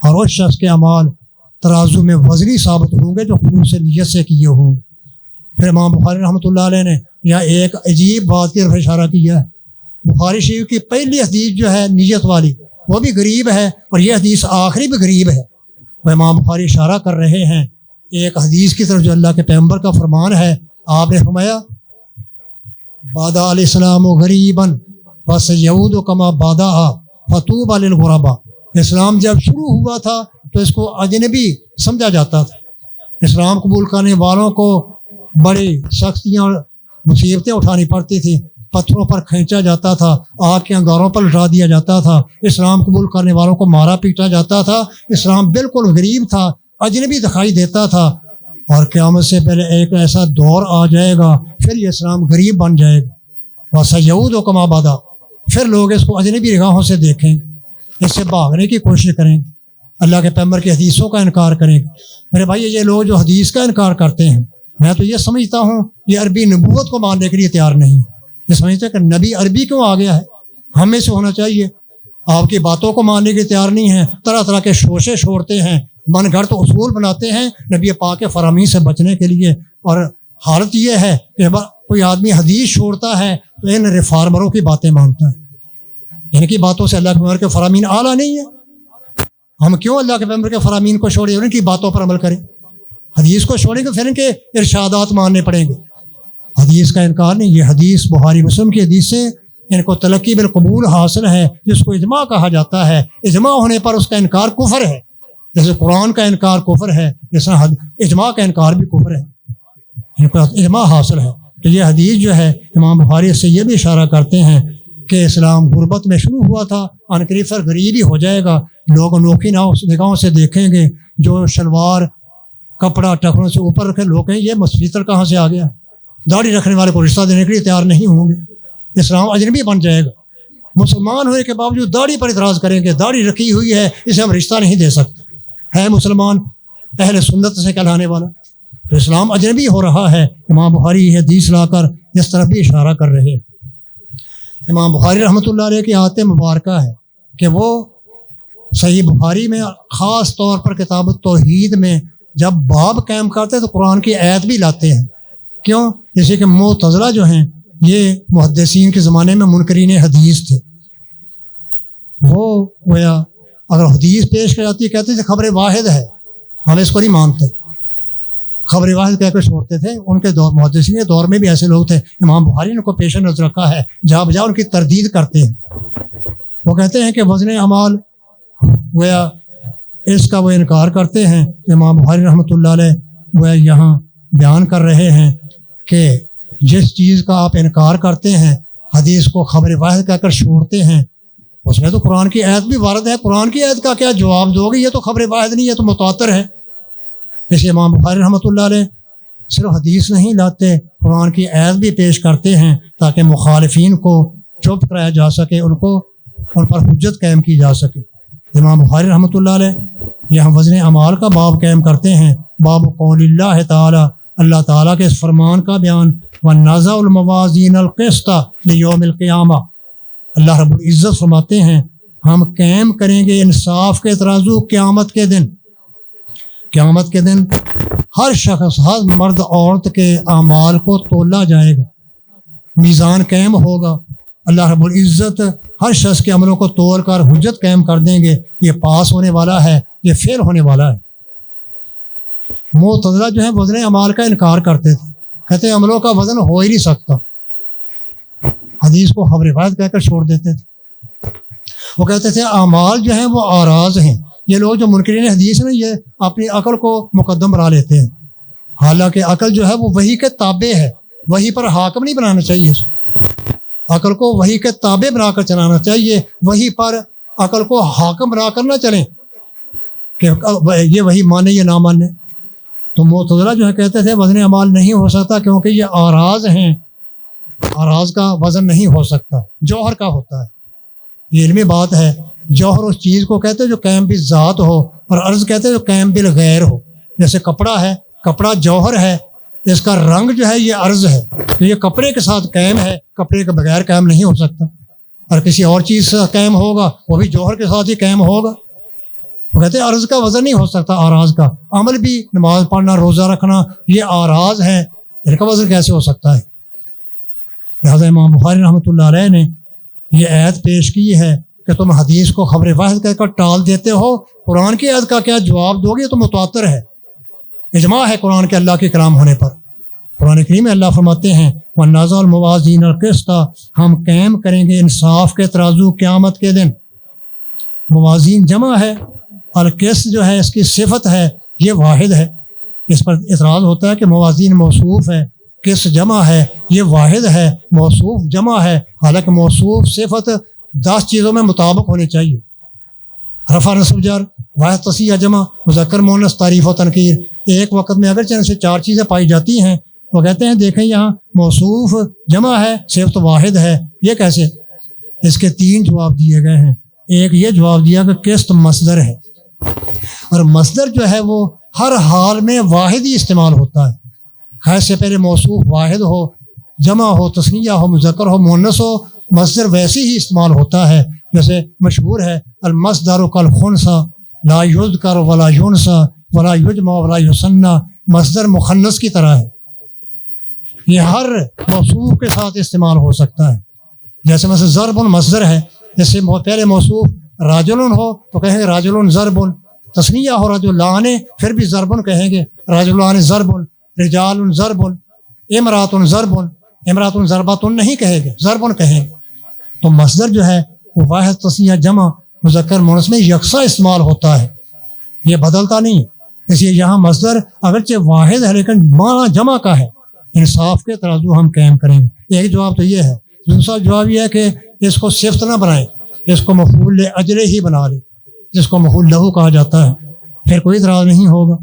اور اس شخص کے اعمال ترازو میں وزنی ثابت ہوں گے جو خلوص نیت سے کیے ہوں گے۔ پھر امام بخاری رحمۃ اللہ علیہ نے یہاں ایک عجیب بات کی طرف اشارہ کیا ہے۔ بخاری شریف کی پہلی حدیث جو ہے نیت والی وہ بھی غریب ہے، اور یہ حدیث آخری بھی غریب ہے۔ وہ امام بخاری اشارہ کر رہے ہیں ایک حدیث کی طرف جو اللہ کے پیغمبر کا فرمان ہے۔ آپ نے فرمایا بادہ علیہ السلام غریباً فسیعود کما بادہ فطوبی للغرباء۔ اسلام جب شروع ہوا تھا تو اس کو اجنبی سمجھا جاتا تھا، اسلام قبول کرنے والوں کو بڑی سختیاں اور مصیبتیں اٹھانی پڑتی تھیں، پتھروں پر کھینچا جاتا تھا، آگ کے انگاروں پر لٹا دیا جاتا تھا، اسلام قبول کرنے والوں کو مارا پیٹا جاتا تھا۔ اسلام بالکل غریب تھا، اجنبی دکھائی دیتا تھا، اور قیامت سے پہلے ایک ایسا دور آ جائے گا پھر یہ اسلام غریب بن جائے گا۔ وَسَيَعُودُ كَمَا بَدَا، پھر لوگ اس کو اجنبی نگاہوں سے دیکھیں گے، اس سے بھاگنے کی کوشش کریں گے، اللہ کے پیغمبر کی حدیثوں کا انکار کریں گے۔ میرے بھائی یہ لوگ جو حدیث کا انکار کرتے ہیں، میں تو یہ سمجھتا ہوں یہ عربی نبوت کو ماننے کے لیے تیار نہیں ہے۔ یہ سمجھتے ہیں کہ نبی عربی کیوں آ گیا ہے، ہمیں سے ہونا چاہیے۔ آپ کی باتوں کو ماننے کے تیار نہیں ہیں، طرح طرح کے شوشے چھوڑتے ہیں، من گھڑت اصول بناتے ہیں نبی پاک کے فرامین سے بچنے کے لیے۔ اور حالت یہ ہے کہ کوئی آدمی حدیث چھوڑتا ہے تو ان ریفارمروں کی باتیں مانتا ہے، ان کی باتوں سے اللہ کے پیغمبر کے فرامین اعلیٰ نہیں ہے۔ ہم کیوں اللہ کے پیغمبر کے فرامین کو چھوڑیں، ان کی باتوں پر عمل کریں؟ حدیث کو چھوڑیں گے پھر ان کے ارشادات ماننے پڑیں گے۔ حدیث کا انکار نہیں، یہ حدیث بخاری مسلم کی حدیث سے ان کو تلقی بالقبول حاصل ہے، جس کو اجماع کہا جاتا ہے۔ اجماع ہونے پر اس کا انکار کفر ہے، جیسے قرآن کا انکار کفر ہے، جیسے اجماع کا انکار بھی کفر ہے۔ ان کو اجماع حاصل ہے۔ تو یہ حدیث جو ہے امام بخاری سے یہ بھی اشارہ کرتے ہیں کہ اسلام غربت میں شروع ہوا تھا، عنقریب پھر غریب ہی ہو جائے گا، لوگ انوکھی نگاہوں سے دیکھیں گے، جو شلوار کپڑا ٹخنوں سے اوپر رکھے لوگ کہیں یہ مسفیتر کہاں سے آ گیا، داڑھی رکھنے والے کو رشتہ دینے کے لیے تیار نہیں ہوں گے، اسلام اجنبی بن جائے گا۔ مسلمان ہونے کے باوجود داڑھی پر اعتراض کریں گے، داڑھی رکھی ہوئی ہے اسے ہم رشتہ نہیں دے سکتے، ہے مسلمان اہل سنت سے کہلانے والا، تو اسلام اجنبی ہو رہا ہے۔ امام بخاری یہ حدیث لا کر اس طرف بھی اشارہ کر رہے ہیں۔ امام بخاری رحمۃ اللہ علیہ کی آیت مبارکہ ہے کہ وہ صحیح بخاری میں خاص طور پر کتاب التوحید میں جب باب قائم کرتے تو قرآن کی آیت بھی لاتے ہیں۔ کیوں؟ جیسے کہ معتزلہ جو ہیں یہ محدثین کے زمانے میں منکرین حدیث تھے، وہ گویا اگر حدیث پیش کی جاتی کہتے تھے خبر واحد ہے، ہم اس کو نہیں مانتے، خبر واحد کہہ کر چھوڑتے تھے۔ ان کے دور محدثین کے دور میں بھی ایسے لوگ تھے، امام بخاری نے ان کو پیش نظر رکھا ہے، جا بجا ان کی تردید کرتے ہیں۔ وہ کہتے ہیں کہ وزن اعمال گویا اس کا وہ انکار کرتے ہیں۔ امام بخاری رحمۃ اللہ علیہ گویا یہاں بیان کر رہے ہیں کہ جس چیز کا آپ انکار کرتے ہیں، حدیث کو خبر واحد کہہ کر چھوڑتے ہیں، اس میں تو قرآن کی آیت بھی وارد ہے، قرآن کی آیت کا کیا جواب دو گے؟ یہ تو خبر واحد نہیں، یہ تو متواتر ہے۔ اس لیے امام بخاری رحمۃ اللہ علیہ صرف حدیث نہیں لاتے، قرآن کی آیت بھی پیش کرتے ہیں تاکہ مخالفین کو چپ کرایا جا سکے، ان پر حجت قائم کی جا سکے۔ امام بخاری رحمۃ اللہ علیہ یہاں وزن اعمال کا باب قائم کرتے ہیں، باب قول اللہ تعالیٰ، اللہ تعالیٰ کے اس فرمان کا بیان، وَنَضَعُ الْمَوَازِينَ الْقِسْطَ لِيَوْمِ الْقِيَامَةِ، اللہ رب العزت فرماتے ہیں ہم قائم کریں گے انصاف کے ترازو قیامت کے دن۔ قیامت کے دن ہر شخص، ہر مرد عورت کے اعمال کو تولا جائے گا، میزان قائم ہوگا، اللہ رب العزت ہر شخص کے عملوں کو تول کر حجت قائم کر دیں گے، یہ پاس ہونے والا ہے، یہ فیل ہونے والا ہے۔ معتزلہ جو ہے وزن اعمال کا انکار کرتے تھے، کہتے ہیں عملوں کا وزن ہو ہی نہیں سکتا، حدیث کو خبر واحد کہہ کر چھوڑ دیتے تھے۔ وہ کہتے تھے اعمال جو ہیں وہ آراز ہیں۔ یہ لوگ جو منکرین حدیث ہیں یہ اپنی عقل کو مقدم بنا لیتے ہیں، حالانکہ عقل جو ہے وہ وحی کے تابع ہے، وحی پر حاکم نہیں بنانا چاہیے، عقل کو وحی کے تابع بنا کر چلانا چاہیے، وحی پر عقل کو حاکم بنا کر نہ چلیں کہ یہ وحی مانے یا نہ مانے۔ تو معتزلہ جو ہے کہتے تھے وزن اعمال نہیں ہو سکتا کیونکہ یہ آراز ہیں، اعراض کا وزن نہیں ہو سکتا، جوہر کا ہوتا ہے. یہ علمی بات ہے. جوہر اس چیز کو کہتے ہیں جو قائم بالذات ہو، اور عرض کہتے ہیں جو قائم بالغیر ہو. جیسے کپڑا ہے، کپڑا جوہر ہے، اس کا رنگ جو ہے یہ عرض ہے کہ یہ کپڑے کے ساتھ قائم ہے، کپڑے کے بغیر قائم نہیں ہو سکتا. اور کسی اور چیز سے قائم ہوگا وہ بھی جوہر کے ساتھ ہی قائم ہوگا. وہ کہتے ہیں عرض کا وزن نہیں ہو سکتا اعراض کا. عمل بھی نماز پڑھنا، روزہ رکھنا، یہ اعراض ہیں، ان کا وزن کیسے ہو سکتا ہے؟ لہٰذا امام بخاری رحمۃ اللہ علیہ نے یہ آیت پیش کی ہے کہ تم حدیث کو خبر واحد کہہ کر ٹال دیتے ہو، قرآن کی آیت کا کیا جواب دو گے؟ تو متواتر ہے، اجماع ہے قرآن کے اللہ کے کلام ہونے پر. قرآن کریم میں اللہ فرماتے ہیں وَنَضَعُ الْمَوَازِينَ الْقِسْطَ، ہم قائم کریں گے انصاف کے ترازو قیامت کے دن. موازین جمع ہے، القسط جو ہے اس کی صفت ہے، یہ واحد ہے. اس پر اعتراض ہوتا ہے کہ موازین موصوف ہے، قسط جمع ہے، یہ واحد ہے، موصوف جمع ہے. حالانکہ موصوف صفت 10 چیزوں میں مطابق ہونی چاہیے. رفع نصب جر، واحد تصحیح جمع، مذکر مؤنث تعریف و تنکیر. ایک وقت میں اگرچہ سے 4 چیزیں پائی جاتی ہیں، وہ کہتے ہیں دیکھیں یہاں موصوف جمع ہے، صفت واحد ہے، یہ کیسے؟ اس کے 3 جواب دیے گئے ہیں. ایک یہ جواب دیا کہ قسط مصدر ہے، اور مصدر جو ہے وہ ہر حال میں واحد ہی استعمال ہوتا ہے. خیر سے پہلے موصوف واحد ہو، جمع ہو، تثنیہ ہو، مذکر ہو، مؤنث ہو، مصدر ویسے ہی استعمال ہوتا ہے. جیسے مشہور ہے المصدر کالخنثی لا یذکر ولا ینثی ولا یجمع ولا یثنی، مصدر مخنث کی طرح ہے، یہ ہر موصوف کے ساتھ استعمال ہو سکتا ہے. جیسے مثلا ضرب مصدر ہے، جیسے پہلے موصوف راجل ہو تو کہیں گے راجل ضرب، تثنیہ ہو رجلان پھر بھی ضرب کہیں گے، رجلان ضرب، رجال ضرب، امرات ضرب، امرات ضربات نہیں کہیں گے، ضرب کہیں گے. تو مصدر جو ہے وہ واحد تصنیہ جمع مذکر مؤنث میں یکساں استعمال ہوتا ہے، یہ بدلتا نہیں ہے. اس لیے یہاں مصدر اگرچہ واحد ہے لیکن معنی جمع کا ہے. انصاف کے ترازو ہم قائم کریں گے. ایک جواب تو یہ ہے. دوسرا جواب یہ ہے کہ اس کو صفت نہ بنائیں، اس کو مفعول لاجلہ ہی بنا لیں، جس کو مفعول لہو کہا جاتا ہے. پھر کوئی اعتراض نہیں ہوگا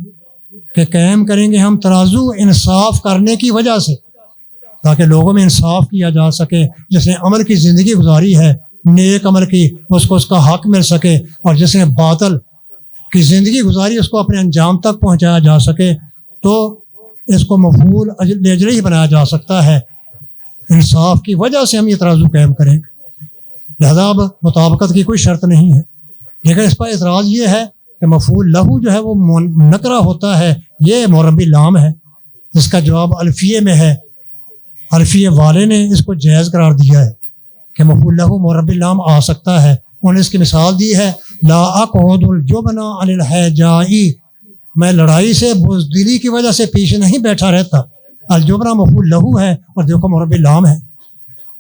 کہ قائم کریں گے ہم ترازو انصاف کرنے کی وجہ سے، تاکہ لوگوں میں انصاف کیا جا سکے. جس نے عمل کی زندگی گزاری ہے، نیک عمل کی، اس کو اس کا حق مل سکے، اور جس نے باطل کی زندگی گزاری اس کو اپنے انجام تک پہنچایا جا سکے. تو اس کو مفعول لاجلہ ہی بنایا جا سکتا ہے. انصاف کی وجہ سے ہم یہ ترازو قائم کریں گے. لہذا اب مطابقت کی کوئی شرط نہیں ہے. لیکن اس پر اعتراض یہ ہے کہ مفعول لہو جو ہے وہ نکرہ ہوتا ہے، یہ مربی لام ہے. اس کا جواب الفیے میں ہے. الفیے والے نے اس کو جائز قرار دیا ہے کہ مفعول لہو مربی لام آ سکتا ہے. انہوں نے اس کی مثال دی ہے لا اقعد الجبن علی الحجائی، میں لڑائی سے بزدلی کی وجہ سے پیچھے نہیں بیٹھا رہتا. الجبن مفعول لہو ہے اور دیکھو مربی لام ہے،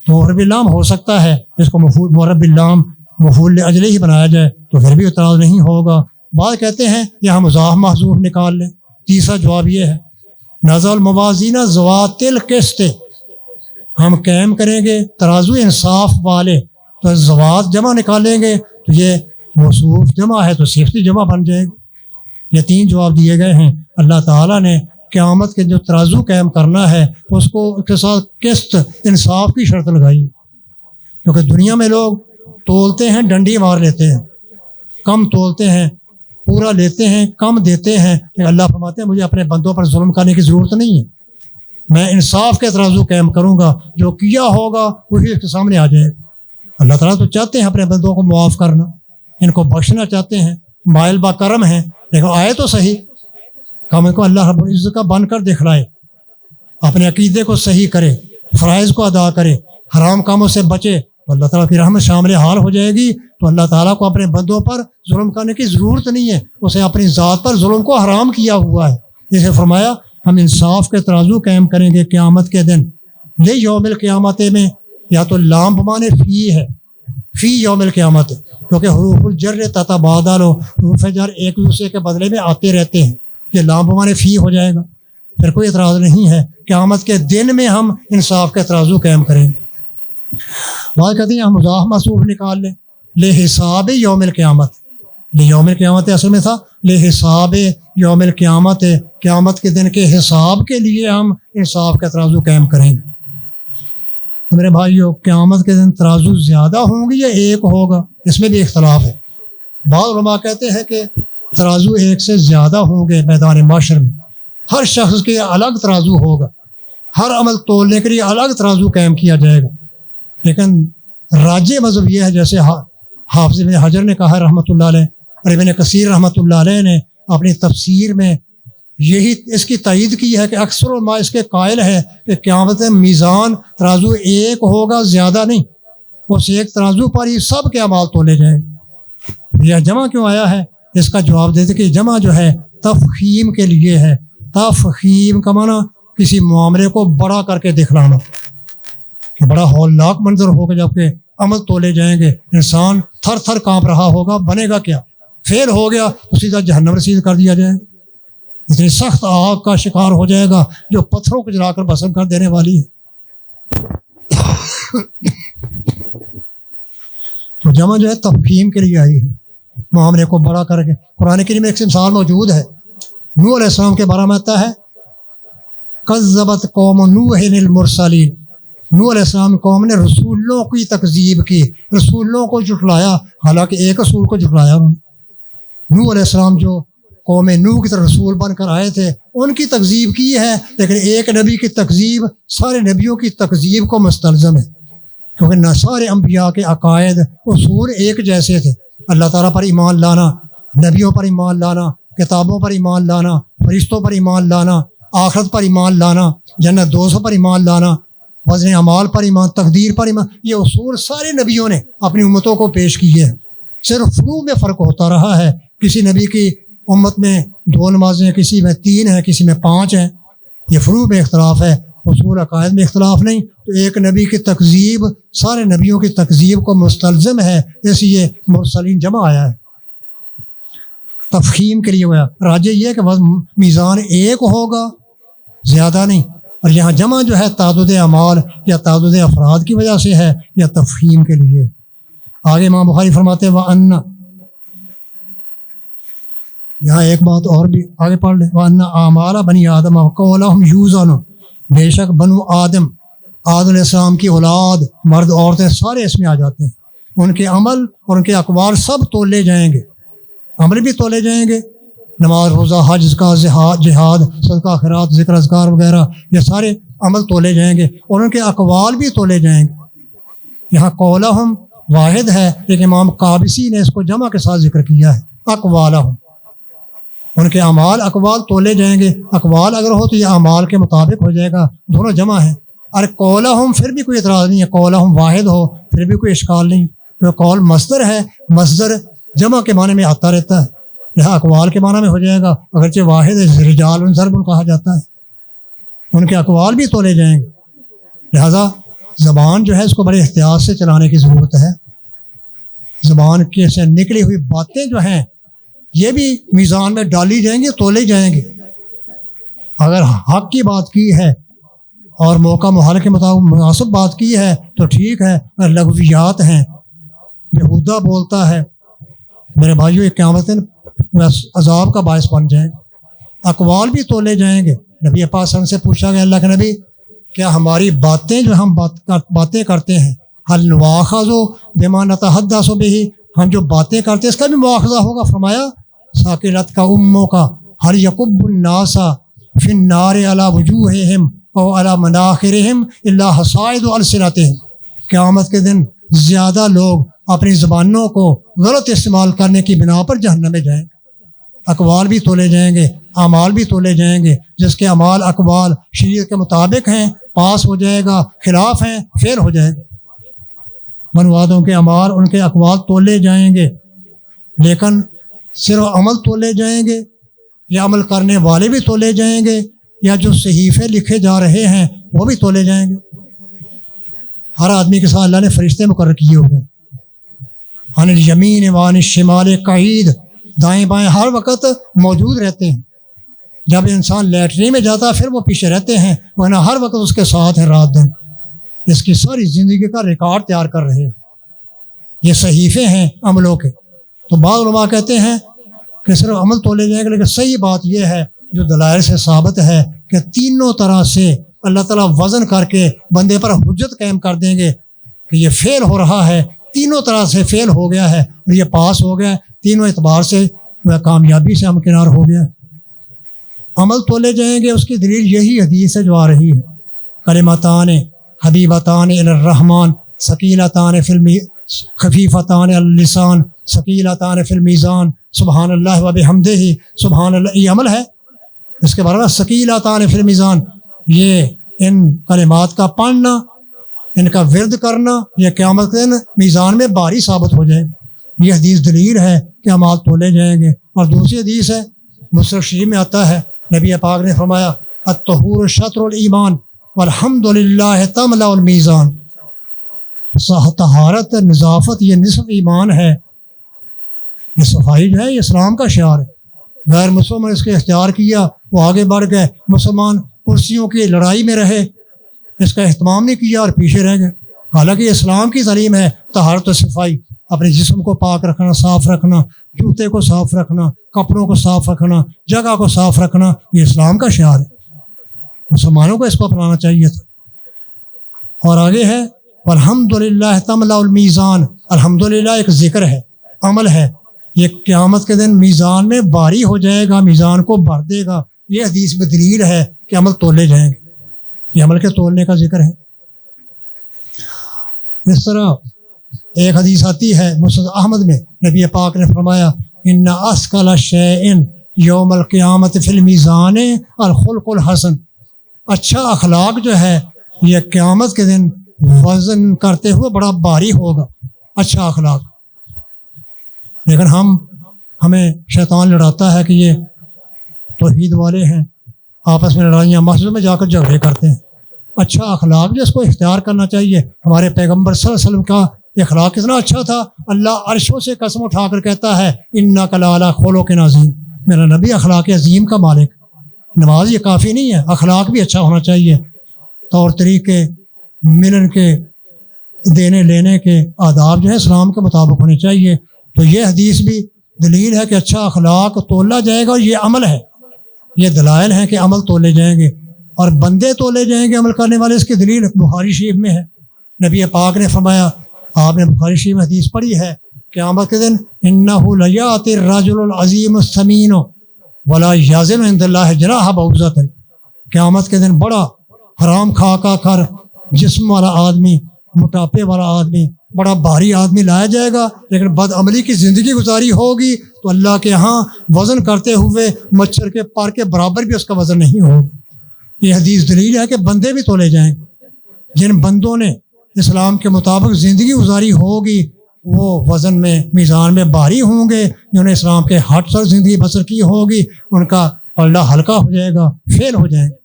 تو مربی لام ہو سکتا ہے اس کو مفعول مربی لام مفعول لاجلہ ہی بنایا جائے تو پھر بھی اعتراض نہیں ہوگا. بعض کہتے ہیں یہاں مضاف محذوف نکال لیں. تیسرا جواب یہ ہے نضع الموازین ذوات القسط، ہم قائم کریں گے ترازو انصاف والے، تو ذوات جمع نکالیں گے تو یہ موصوف جمع ہے تو صفتی جمع بن جائے گا. یہ 3 جواب دیے گئے ہیں. اللہ تعالیٰ نے قیامت کے جو ترازو قائم کرنا ہے اس کو اس کے ساتھ قسط انصاف کی شرط لگائی، کیونکہ دنیا میں لوگ تولتے ہیں ڈنڈی مار لیتے ہیں، کم تولتے ہیں پورا لیتے ہیں، کم دیتے ہیں. اللہ فرماتے ہیں مجھے اپنے بندوں پر ظلم کرنے کی ضرورت نہیں ہے، میں انصاف کے ترازو قائم کروں گا، جو کیا ہوگا وہی اس کے سامنے آ جائے گا. اللہ تعالیٰ تو چاہتے ہیں اپنے بندوں کو معاف کرنا، ان کو بخشنا چاہتے ہیں، مائل با کرم ہیں، لیکن آئے تو صحیح، کام کو اللہ رب العزت کا بن کر دکھلائے، اپنے عقیدے کو صحیح کرے، فرائض کو ادا کرے، حرام کاموں سے بچے، تو اللہ تعالیٰ کی رحمت شامل حال ہو جائے گی. تو اللہ تعالیٰ کو اپنے بندوں پر ظلم کرنے کی ضرورت نہیں ہے، اسے اپنی ذات پر ظلم کو حرام کیا ہوا ہے. جسے فرمایا ہم انصاف کے ترازو قائم کریں گے قیامت کے دن. لے یوم القیامت میں یا تو لام بمانے فی ہے، فی یوم القیامت، کیونکہ حروف الجر تتبادل، حروف جر ایک دوسرے کے بدلے میں آتے رہتے ہیں، یہ لام بمانے فی ہو جائے گا. پھر کوئی اعتراض نہیں ہے قیامت کے دن میں ہم انصاف کے ترازو قائم کریں گے. بعض کہتے ہیں ہم مضاف محذوف نکال لیں، لے حساب یوم القیامت، لے یوم القیامت اصل میں تھا لے حساب یوم القیامت، قیامت کے دن کے حساب کے لیے ہم انصاف کا ترازو قائم کریں گے. تو میرے بھائیو قیامت کے دن ترازو زیادہ ہوں گے یا ایک ہوگا؟ اس میں بھی اختلاف ہے۔ بعض علماء کہتے ہیں کہ ترازو ایک سے زیادہ ہوں گے میدان معاشر میں، ہر شخص کے الگ ترازو ہوگا، ہر عمل تولنے کے لیے الگ ترازو قائم کیا جائے گا۔ لیکن راجع مذہب یہ ہے، جیسے حافظ ابن حجر نے کہا رحمۃ اللہ علیہ اور ابن کثیر رحمۃ اللہ علیہ نے اپنی تفسیر میں یہی اس کی تائید کی ہے کہ اکثر علماء اس کے قائل ہے کہ قیامت میزان ترازو ایک ہوگا، زیادہ نہیں، اس ایک ترازو پر ہی سب کے اعمال تولے جائیں گے۔ یہ جمع کیوں آیا ہے؟ اس کا جواب دیتے کہ جمع جو ہے تفخیم کے لیے ہے۔ تفخیم کا معنی کسی معاملے کو بڑا کر کے دکھلانا، کہ بڑا ہولناک منظر ہوگا، جب کہ عمل تولے جائیں گے انسان تھر تھر کانپ رہا ہوگا، بنے گا کیا؟ فیل ہو گیا تو سیدھا جہنم رسید کر دیا جائے، اتنی سخت آگ کا شکار ہو جائے گا جو پتھروں کو جلا کر بسم کر دینے والی ہے۔ تو جمع جو ہے تفخیم کے لیے آئی ہے، معاملے کو بڑا کر کے۔ قرآن کریم میں ایک مثال موجود ہے، نوح علیہ السلام کے بارے میں آتا ہے کذبت قوم نوح المرسلین، نوح علیہ السلام قوم نے رسولوں کی تکذیب کی، رسولوں کو جھٹلایا، حالانکہ ایک رسول کو جھٹلایا انہوں نے۔ نوح علیہ السلام جو قوم نوح کی طرح رسول بن کر آئے تھے، ان کی تکذیب کی ہے، لیکن ایک نبی کی تکذیب سارے نبیوں کی تکذیب کو مستلزم ہے، کیونکہ نہ سارے انبیاء کے عقائد اصول ایک جیسے تھے۔ اللہ تعالیٰ پر ایمان لانا، نبیوں پر ایمان لانا، کتابوں پر ایمان لانا، فرشتوں پر ایمان لانا، آخرت پر ایمان لانا، جنت دوزخ پر ایمان لانا، وزن اعمال پر ایمان، تقدیر پر ایمان، یہ اصول سارے نبیوں نے اپنی امتوں کو پیش کیے ہیں۔ صرف فروع میں فرق ہوتا رہا ہے، کسی نبی کی امت میں 2 نمازیں، کسی میں 3 ہیں، کسی میں 5 ہیں، یہ فروع میں اختلاف ہے، اصول عقائد میں اختلاف نہیں۔ تو ایک نبی کی تکذیب سارے نبیوں کی تکذیب کو مستلزم ہے، اس لیے مرسلین جمع آیا ہے، تفخیم کے لیے ہوا۔ راجع یہ کہ میزان ایک ہوگا، زیادہ نہیں، اور یہاں جمع جو ہے تعدد اعمال یا تعدد افراد کی وجہ سے ہے، یا تفخیم کے لیے۔ آگے امام بخاری فرماتے ہیں وَأَنَّ، یہاں ایک بات اور بھی آگے پڑھ لیں، وَأَنَّ أَعْمَالَ بَنِي آدَمَ وَقَوْلَهُمْ يُوزَنُ، بے شک بنو آدم علیہ السلام کی اولاد، مرد عورتیں سارے اس میں آ جاتے ہیں، ان کے عمل اور ان کے اقوال سب تولے جائیں گے، عمل بھی تولے جائیں گے، نماز روزہ حج کا جہاد صدقہ خیرات ذکر اذکار وغیرہ، یہ سارے عمل تولے جائیں گے، اور ان کے اقوال بھی تولے جائیں گے۔ یہاں قولہم واحد ہے، لیکن امام قابسی نے اس کو جمع کے ساتھ ذکر کیا ہے، اقوالہم، ان کے اعمال اقوال تولے جائیں گے۔ اقوال اگر ہو تو یہ اعمال کے مطابق ہو جائے گا، دونوں جمع ہیں۔ اور قولہم پھر بھی کوئی اعتراض نہیں ہے، قولہم واحد ہو پھر بھی کوئی اشکال نہیں، کیونکہ قول مصدر ہے، مصدر جمع کے معنی میں آتا رہتا ہے، یہاں اقوال کے معنی میں ہو جائے گا، اگرچہ واحد ہے، رجال ضرب کہا جاتا ہے، ان کے اقوال بھی تولے جائیں گے۔ لہذا زبان جو ہے اس کو بڑے احتیاط سے چلانے کی ضرورت ہے۔ زبان کے سے نکلی ہوئی باتیں جو ہیں یہ بھی میزان میں ڈالی جائیں گی، تولے جائیں گے۔ اگر حق کی بات کی ہے اور موقع محال کے مطابق مناسب بات کی ہے تو ٹھیک ہے، اگر لغویات ہیں، بیہودہ بولتا ہے، میرے بھائیو ایک قیامت عذاب کا باعث بن جائیں۔ اقوال بھی تولے جائیں گے۔ نبی پاک صلی اللہ علیہ وسلم سے پوچھا گیا، اللہ کے نبی کیا ہماری باتیں جو ہم باتیں کرتے ہیں، حل نواخذ بما نتحدث به، ہم جو باتیں کرتے ہیں اس کا بھی مواخذہ ہوگا؟ فرمایا ساکلت کا اموں کا ہر یقب الناس فی النار علی وجوہہم او علی مناخرہم الا حصائد السنتہم، قیامت کے دن زیادہ لوگ اپنی زبانوں کو غلط استعمال کرنے کی بنا پر جہنم میں جائیں گے۔ اقوال بھی تولے جائیں گے، اعمال بھی تولے جائیں گے، جس کے اعمال اقوال شریعت کے مطابق ہیں پاس ہو جائے گا، خلاف ہیں فیل ہو جائے گا۔ بنو آدم کے اعمال ان کے اقوال تولے جائیں گے، لیکن صرف عمل تولے جائیں گے یا عمل کرنے والے بھی تولے جائیں گے، یا جو صحیفے لکھے جا رہے ہیں وہ بھی تولے جائیں گے۔ ہر آدمی کے ساتھ اللہ نے فرشتے مقرر کیے ہوئے ہیں، عن الیمین وعن الشمال قعید، دائیں بائیں ہر وقت موجود رہتے ہیں۔ جب انسان لیٹرین میں جاتا ہے پھر وہ پیچھے رہتے ہیں، ورنہ ہر وقت اس کے ساتھ ہے، رات دن اس کی ساری زندگی کا ریکارڈ تیار کر رہے ہیں۔ یہ صحیفے ہیں عملوں کے۔ تو بعض علماء کہتے ہیں کہ صرف عمل تولے جائیں گے، لیکن صحیح بات یہ ہے جو دلائل سے ثابت ہے کہ تینوں طرح سے اللہ تعالیٰ وزن کر کے بندے پر حجت قائم کر دیں گے کہ یہ فیل ہو رہا ہے، تینوں طرح سے فیل ہو گیا ہے اور یہ پاس ہو گیا، تینوں اعتبار سے وہ کامیابی سے ہمکنار ہو گیا۔ عمل تولے جائیں گے، اس کی دلیل یہی حدیث ہے جو آ رہی ہے، کلمتان حبیبتان الی الرحمن ثقیلتان فی خفیفتان علی اللسان ثقیلتان فی المیزان سبحان اللہ و بحمدہ سبحان اللہ، یہ عمل ہے۔ اس کے بعد ثقیلتان فی المیزان، یہ ان کلمات کا پڑھنا، ان کا ورد کرنا، یہ قیامت کے دن میزان میں بھاری ثابت ہو جائے۔ یہ حدیث دلیل ہے کہ اعمال تولے جائیں گے۔ اور دوسری حدیث ہے، مسلم شریف میں آتا ہے، نبی پاک نے فرمایا الطہور شطر الایمان والحمد للہ تملأ المیزان، طہارت نظافت یہ نصف ایمان ہے۔ یہ صفائی جو ہے یہ اسلام کا شعار ہے۔ غیر مسلم نے اس کے اختیار کیا، وہ آگے بڑھ گئے، مسلمان کرسیوں کی لڑائی میں رہے، اس کا اہتمام نہیں کیا اور پیچھے رہ گئے۔ حالانکہ اسلام کی تعلیم ہے طہارت و صفائی، اپنے جسم کو پاک رکھنا، صاف رکھنا، جوتے کو صاف رکھنا، کپڑوں کو صاف رکھنا، جگہ کو صاف رکھنا، یہ اسلام کا شعار ہے۔ مسلمانوں کو اس کو اپنانا چاہیے تھا۔ اور آگے ہے والحمد للہ تملأ المیزان، الحمدللہ ایک ذکر ہے، عمل ہے، یہ قیامت کے دن میزان میں بھاری ہو جائے گا، میزان کو بھر دے گا۔ یہ حدیث میں دلیل ہے کہ عمل تولے جائیں گے، یہ عمل کے تولنے کا ذکر ہے۔ اس طرح ایک حدیث آتی ہے مسند احمد میں، نبی پاک نے فرمایا ان اثقل شیء یوم القیامت فی المیزان الخلق الحسن، اچھا اخلاق جو ہے یہ قیامت کے دن وزن کرتے ہوئے بڑا بھاری ہوگا، اچھا اخلاق۔ لیکن ہمیں شیطان لڑاتا ہے کہ یہ توحید والے ہیں، آپس میں لڑائیاں، مسجد میں جا کر جھگڑے کرتے ہیں۔ اچھا اخلاق جو اس کو اختیار کرنا چاہیے۔ ہمارے پیغمبر صلی اللہ علیہ وسلم کا اخلاق کتنا اچھا تھا، اللہ عرشوں سے قسم اٹھا کر کہتا ہے انک لعلی خلق عظیم، میرا نبی اخلاق عظیم کا مالک۔ نماز یہ کافی نہیں ہے، اخلاق بھی اچھا ہونا چاہیے، طور طریقے، ملن کے، دینے لینے کے آداب جو ہے اسلام کے مطابق ہونے چاہیے۔ تو یہ حدیث بھی دلیل ہے کہ اچھا اخلاق تولا جائے گا، اور یہ عمل ہے، یہ دلائل ہیں کہ عمل تولے جائیں گے اور بندے تولے جائیں گے عمل کرنے والے۔ اس کی دلیل بخاری شریف میں ہے، نبی پاک نے فرمایا، آپ نے بخاری شریف میں حدیث پڑھی ہے، قیامت کے دن انہ لیاتی الرجل العظیم السمین ولا یزن عند اللہ جناح بعوضۃ، قیامت کے دن بڑا حرام کھا کر جسم والا آدمی، موٹاپے والا آدمی، بڑا بھاری آدمی لایا جائے گا، لیکن بد عملی کی زندگی گزاری ہوگی تو اللہ کے ہاں وزن کرتے ہوئے مچھر کے پر کے برابر بھی اس کا وزن نہیں ہوگا۔ یہ حدیث دلیل ہے کہ بندے بھی تولے جائیں گے۔ جن بندوں نے اسلام کے مطابق زندگی گزاری ہوگی وہ وزن میں، میزان میں بھاری ہوں گے۔ جنہوں نے اسلام کے ہٹ پر زندگی بسر کی ہوگی ان کا پلڑا ہلکا ہو جائے گا، فیل ہو جائیں گے۔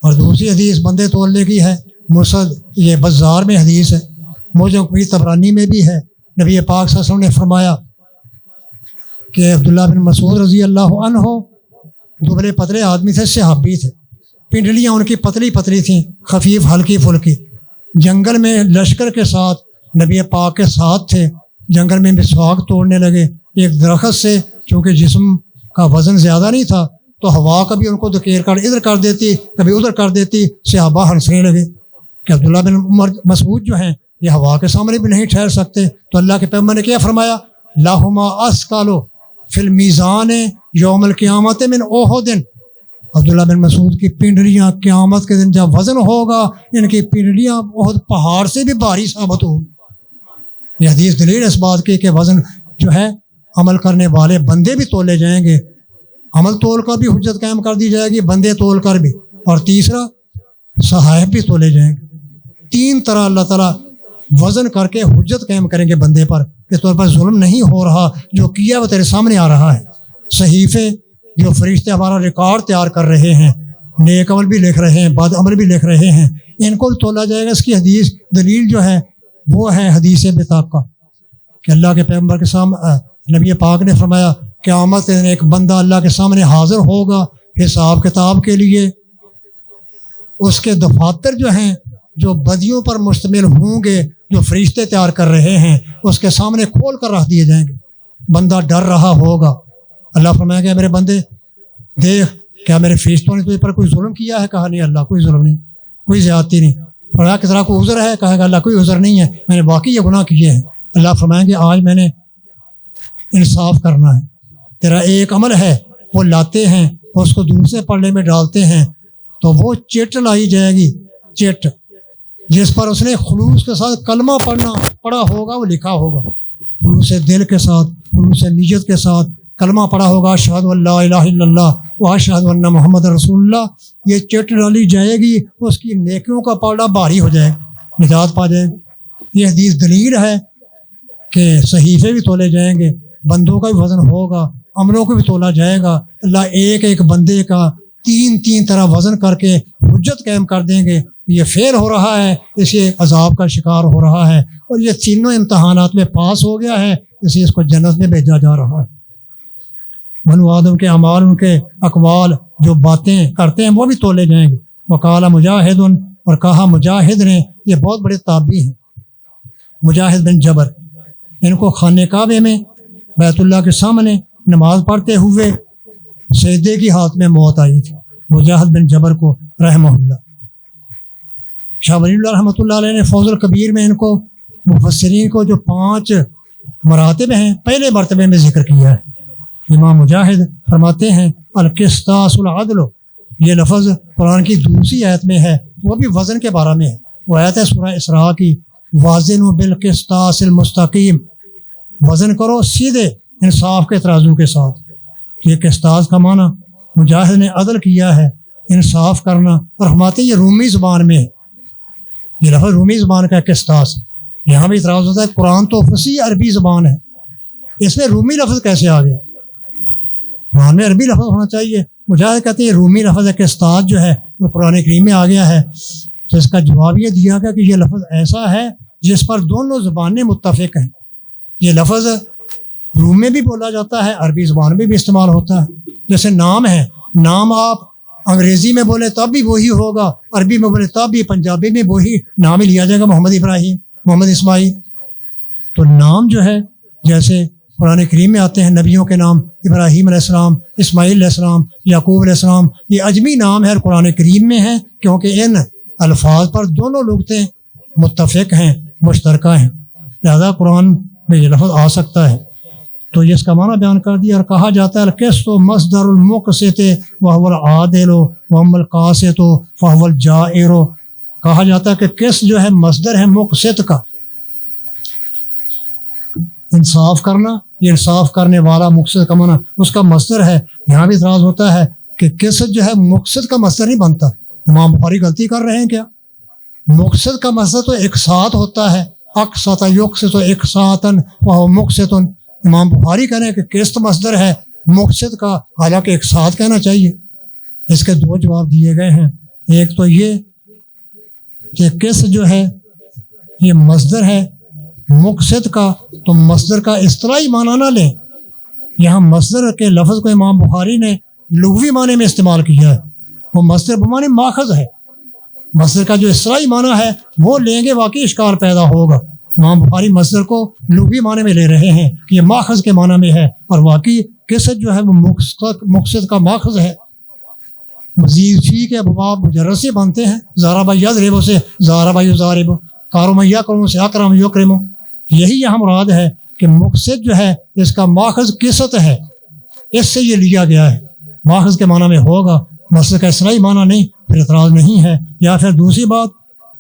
اور دوسری حدیث بندے تولنے کی ہے، مسند یہ بازار میں حدیث ہے، موجم کی طبرانی میں بھی ہے۔ نبی پاک صلی اللہ علیہ وسلم نے فرمایا کہ عبداللہ بن مسعود رضی اللہ عنہ دبلے پتلے آدمی تھے، صحابی تھے، پنڈلیاں ان کی پتلی پتلی تھیں، خفیف ہلکی پھلکی، جنگل میں لشکر کے ساتھ نبی پاک کے ساتھ تھے، جنگل میں مسواک توڑنے لگے ایک درخت سے، چونکہ جسم کا وزن زیادہ نہیں تھا تو ہوا کبھی ان کو دکیر کر ادھر کر دیتی، کبھی ادھر کر دیتی، صحابہ ہنسنے لگے کہ عبداللہ بن مسعود جو ہیں یہ ہوا کے سامنے بھی نہیں ٹھہر سکتے۔ تو اللہ کے پیغمبر نے کیا فرمایا، لہما اسقل فی المیزان یوم القیامت من احد، عبداللہ بن مسعود کی پنڈلیاں قیامت کے دن جب وزن ہوگا ان کی پنڈلیاں احد پہاڑ سے بھی بھاری ثابت ہوگی۔ یہ حدیث دلیل اس بات کی کہ وزن جو ہے عمل کرنے والے بندے بھی تولے جائیں گے، عمل تول کر بھی حجت قائم کر دی جائے گی، بندے تول کر بھی، اور تیسرا صحائف بھی تولے جائیں گے۔ تین طرح اللہ تعالیٰ وزن کر کے حجت قائم کریں گے بندے پر، اس طور پر ظلم نہیں ہو رہا، جو کیا وہ تیرے سامنے آ رہا ہے۔ صحیفے جو فرشتے ہمارا ریکارڈ تیار کر رہے ہیں، نیک عمل بھی لکھ رہے ہیں، بد عمل بھی لکھ رہے ہیں، ان کو بھی تولا جائے گا۔ اس کی حدیث دلیل جو ہے وہ ہے حدیث بطاقہ کہ اللہ کے پیغمبر کے سامنے نبی پاک نے فرمایا قیامت کے دن ایک بندہ اللہ کے سامنے حاضر ہوگا حساب کتاب کے لیے، اس کے دفاتر جو ہیں جو بدیوں پر مشتمل ہوں گے، جو فرشتے تیار کر رہے ہیں، اس کے سامنے کھول کر رکھ دیے جائیں گے۔ بندہ ڈر رہا ہوگا، اللہ فرمائے گا میرے بندے دیکھ کیا میرے فرشتوں نے تجھ پر کوئی ظلم کیا ہے؟ کہا نہیں اللہ کوئی ظلم نہیں، کوئی زیادتی نہیں۔ فرمایا کس طرح کو عذر ہے؟ کہا کہ اللہ کوئی عذر نہیں ہے، میں نے واقعی یہ گناہ کیے ہیں۔ اللہ فرمائیں گے آج میں نے انصاف کرنا ہے، تیرا ایک عمل ہے وہ لاتے ہیں اس کو دوسرے پلڑے میں ڈالتے ہیں، تو وہ چٹ لائی جائے گی، چٹ جس پر اس نے خلوص کے ساتھ کلمہ پڑھا ہوگا، وہ لکھا ہوگا خلوص دل کے ساتھ، خلوص نیت کے ساتھ کلمہ پڑھا ہوگا، اشہد ان لا الہ الا اللہ و اشہد ان محمد رسول اللہ، یہ چٹ ڈالی جائے گی، اس کی نیکیوں کا پلڑا بھاری ہو جائے گا، نجات پا جائے گا۔ یہ حدیث دلیل ہے کہ صحیفے بھی تولے جائیں گے، بندوں کا بھی وزن ہوگا، عملوں کو بھی تولا جائے گا۔ اللہ ایک ایک بندے کا تین طرح وزن کر کے حجت قائم کر دیں گے، یہ فیل ہو رہا ہے اسے عذاب کا شکار ہو رہا ہے، اور یہ تینوں امتحانات میں پاس ہو گیا ہے اسے اس کو جنت میں بھیجا جا رہا ہے۔ بنو آدم کے اعمال، ان کے اقوال جو باتیں کرتے ہیں وہ بھی تولے جائیں گے۔ وقال مجاہد، اور کہا مجاہد نے، یہ بہت بڑے تابعی ہیں، مجاہد بن جبر، ان کو خانہ کعبے میں بیت اللہ کے سامنے نماز پڑھتے ہوئے سجدے کی حالت میں موت آئی تھی، مجاہد بن جبر کو رحمہ اللہ۔ شاہ ولی اللہ رحمۃ اللہ علیہ نے فوز الکبیر میں ان کو مفسرین کو جو 5 مراتب ہیں پہلے مرتبے میں ذکر کیا ہے۔ امام مجاہد فرماتے ہیں القسطاس العدل، یہ لفظ قرآن کی دوسری آیت میں ہے، وہ بھی وزن کے بارے میں ہے، وہ آیت ہے سورہ اسراء کی، وازنوا بالقسطاس المستقیم، وزن کرو سیدھے انصاف کے ترازو کے ساتھ۔ یہ قسطاس کا معنی مجاہد نے عدل کیا ہے، انصاف کرنا، اور فرماتے ہیں یہ رومی زبان میں ہے، یہ لفظ رومی زبان کا قسطاس۔ یہاں بھی اعتراض ہوتا ہے قرآن تو فصیح عربی زبان ہے، اس میں رومی لفظ کیسے آ گیا؟ قرآن میں عربی لفظ ہونا چاہیے۔ مجاہد کہتے ہیں رومی لفظ ہے، قسطاس جو ہے وہ قرآن کریم میں آ گیا ہے، تو اس کا جواب یہ دیا گیا کہ یہ لفظ ایسا ہے جس پر دونوں زبانیں متفق ہیں۔ یہ لفظ روم میں بھی بولا جاتا ہے، عربی زبان میں بھی استعمال ہوتا ہے۔ جیسے نام ہے، نام آپ انگریزی میں بولے تب بھی وہی ہوگا، عربی میں بولے تب بھی، پنجابی میں وہی نام ہی لیا جائے گا، محمد ابراہیم، محمد اسماعیل۔ تو نام جو ہے جیسے قرآن کریم میں آتے ہیں نبیوں کے نام، ابراہیم علیہ السلام، اسماعیل علیہ السلام، یعقوب علیہ السلام، یہ اجمی نام ہے اور قرآن کریم میں ہے، کیونکہ ان الفاظ پر دونوں لغتیں متفق ہیں، مشترکہ ہیں، لہذا قرآن میں یہ لفظ آ سکتا ہے۔ تو یہ اس کا معنی بیان کر دیا، اور کہا جاتا ہے القسط مصدر المقسط وهو العادل واما القاسط فهو الجائر، کہا جاتا ہے کہ قسط جو ہے مصدر ہے مقسط کا، انصاف کرنا، یہ انصاف کرنے والا، مقسط کا معنی اس کا مصدر ہے۔ یہاں بھی اعتراض ہوتا ہے کہ قسط جو ہے مقسط کا مصدر نہیں بنتا، امام بخاری غلطی کر رہے ہیں کیا؟ مقسط کا مصدر تو اقساط ہوتا ہے، اقسط یقسط اقساطا وهو مقسط، امام بخاری کہہ رہے ہیں کہ قسط مصدر ہے مقسط کا، حالانکہ اقساط کہنا چاہیے۔ اس کے 2 جواب دیے گئے ہیں، ایک تو یہ کہ قسط جو ہے یہ مصدر ہے مقسط کا، تو مصدر کا اصطلاحی معنی نہ لیں، یہاں مصدر کے لفظ کو امام بخاری نے لغوی معنی میں استعمال کیا ہے، وہ مصدر بمعنی ماخذ ہے، مصدر کا جو اصطلاحی معنی ہے وہ لیں گے واقعی اشکال پیدا ہوگا۔ امام بخاری مصدر کو لغوی معنی میں لے رہے ہیں کہ یہ ماخذ کے معنی میں ہے، اور واقعی قسط جو ہے وہ مقسط کا ماخذ ہے۔ مزید فی کے ابواب مجرد سے بنتے ہیں، ضرب یضرب سے ضرب یضرب، کرم یکرم سے اکرم یکرم، یہی یہاں مراد ہے کہ مقسط جو ہے اس کا ماخذ قسط ہے، اس سے یہ لیا گیا ہے، ماخذ کے معنی میں ہوگا، مصدر کا اصطلاحی معنی نہیں، پھر اعتراض نہیں ہے۔ یا پھر دوسری بات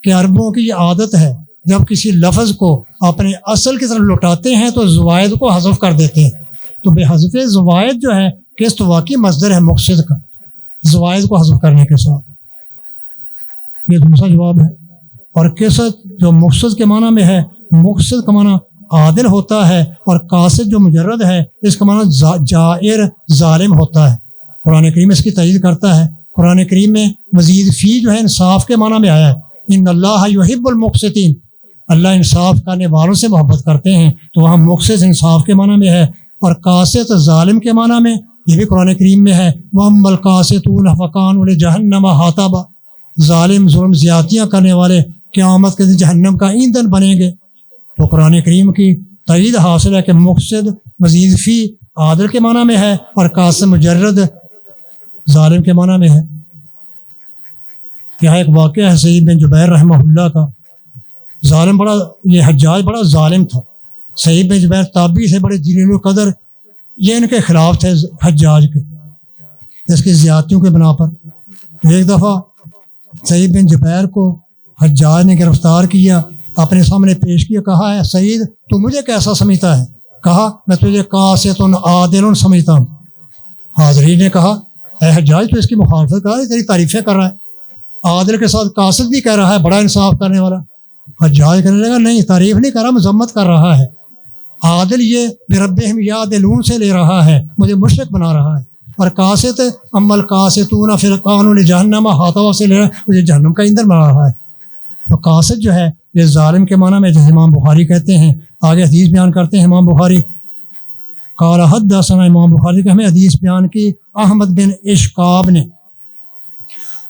کہ عربوں کی یہ عادت ہے جب کسی لفظ کو اپنے اصل کی طرف لوٹاتے ہیں تو زوائد کو حذف کر دیتے ہیں، تو بے حذف زوائد جو ہے قسط واقعی مصدر ہے مقصد کا، زوائد کو حذف کرنے کے ساتھ، یہ دوسرا جواب ہے۔ اور قسط جو مقصد کے معنی میں ہے، مقصد کا معنی عادل ہوتا ہے، اور قاصد جو مجرد ہے اس کا معنی جائر ظالم ہوتا ہے، قرآن کریم اس کی تائید کرتا ہے۔ قرآن کریم میں مزید فی جو ہے انصاف کے معنی میں آیا ہے، ان اللہ یحب المقسطین، اللہ انصاف کرنے والوں سے محبت کرتے ہیں، تو وہاں مقسط انصاف کے معنی میں ہے، اور قاسط ظالم کے معنی میں یہ بھی قرآن کریم میں ہے، وَأَمَّا الْقَاسِطُونَ فَكَانُوا لِجَهَنَّمَ حَطَبًا، ظالم ظلم زیادتیاں کرنے والے قیامت کے دن جہنم کا ایندھن بنیں گے۔ تو قرآن کریم کی تائید حاصل ہے کہ مقصد مزید فی عادل کے معنی میں ہے، اور قاسم مجرد ظالم کے معنی میں ہے۔ یہاں ایک واقعہ ہے سعید بن جبیر رحمہ اللہ کا۔ ظالم بڑا، یہ حجاج بڑا ظالم تھا۔ سعید بن جبیر تابعی سے بڑے جلیل القدر، یہ ان کے خلاف تھے حجاج کے، اس کی زیادتیوں کے بنا پر۔ ایک دفعہ سعید بن جبیر کو حجاج نے گرفتار کیا، اپنے سامنے پیش کیا، کہا ہے سعید تو مجھے کیسا سمجھتا ہے؟ کہا میں تجھے قاسط عادل سمجھتا ہوں۔ حاضرین نے کہا اے حجاج تو اس کی مخالفت کر رہا ہے، تیری تعریفیں کر رہا ہے، عادل کے ساتھ قاسط بھی کہہ رہا ہے، بڑا انصاف کرنے والا۔ حجاج کہنے لگا نہیں، تعریف نہیں کر رہا، مذمت کر رہا ہے۔ عادل یہ بربہم یعدلون سے لے رہا ہے، مجھے مشرک بنا رہا ہے، اور قاسط اما القاسطون فی القانون لجہنم ہاتھوں سے لے رہا ہے، مجھے جہنم کا ایندھن بنا رہا ہے۔ تو قاسط جو ہے یہ ظالم کے معنی میں، جیسے امام بخاری کہتے ہیں، آگے حدیث بیان کرتے ہیں امام بخاری، قال حدثنا، امام بخاری کہ ہمیں حدیث بیان کی احمد بن اشقاب نے۔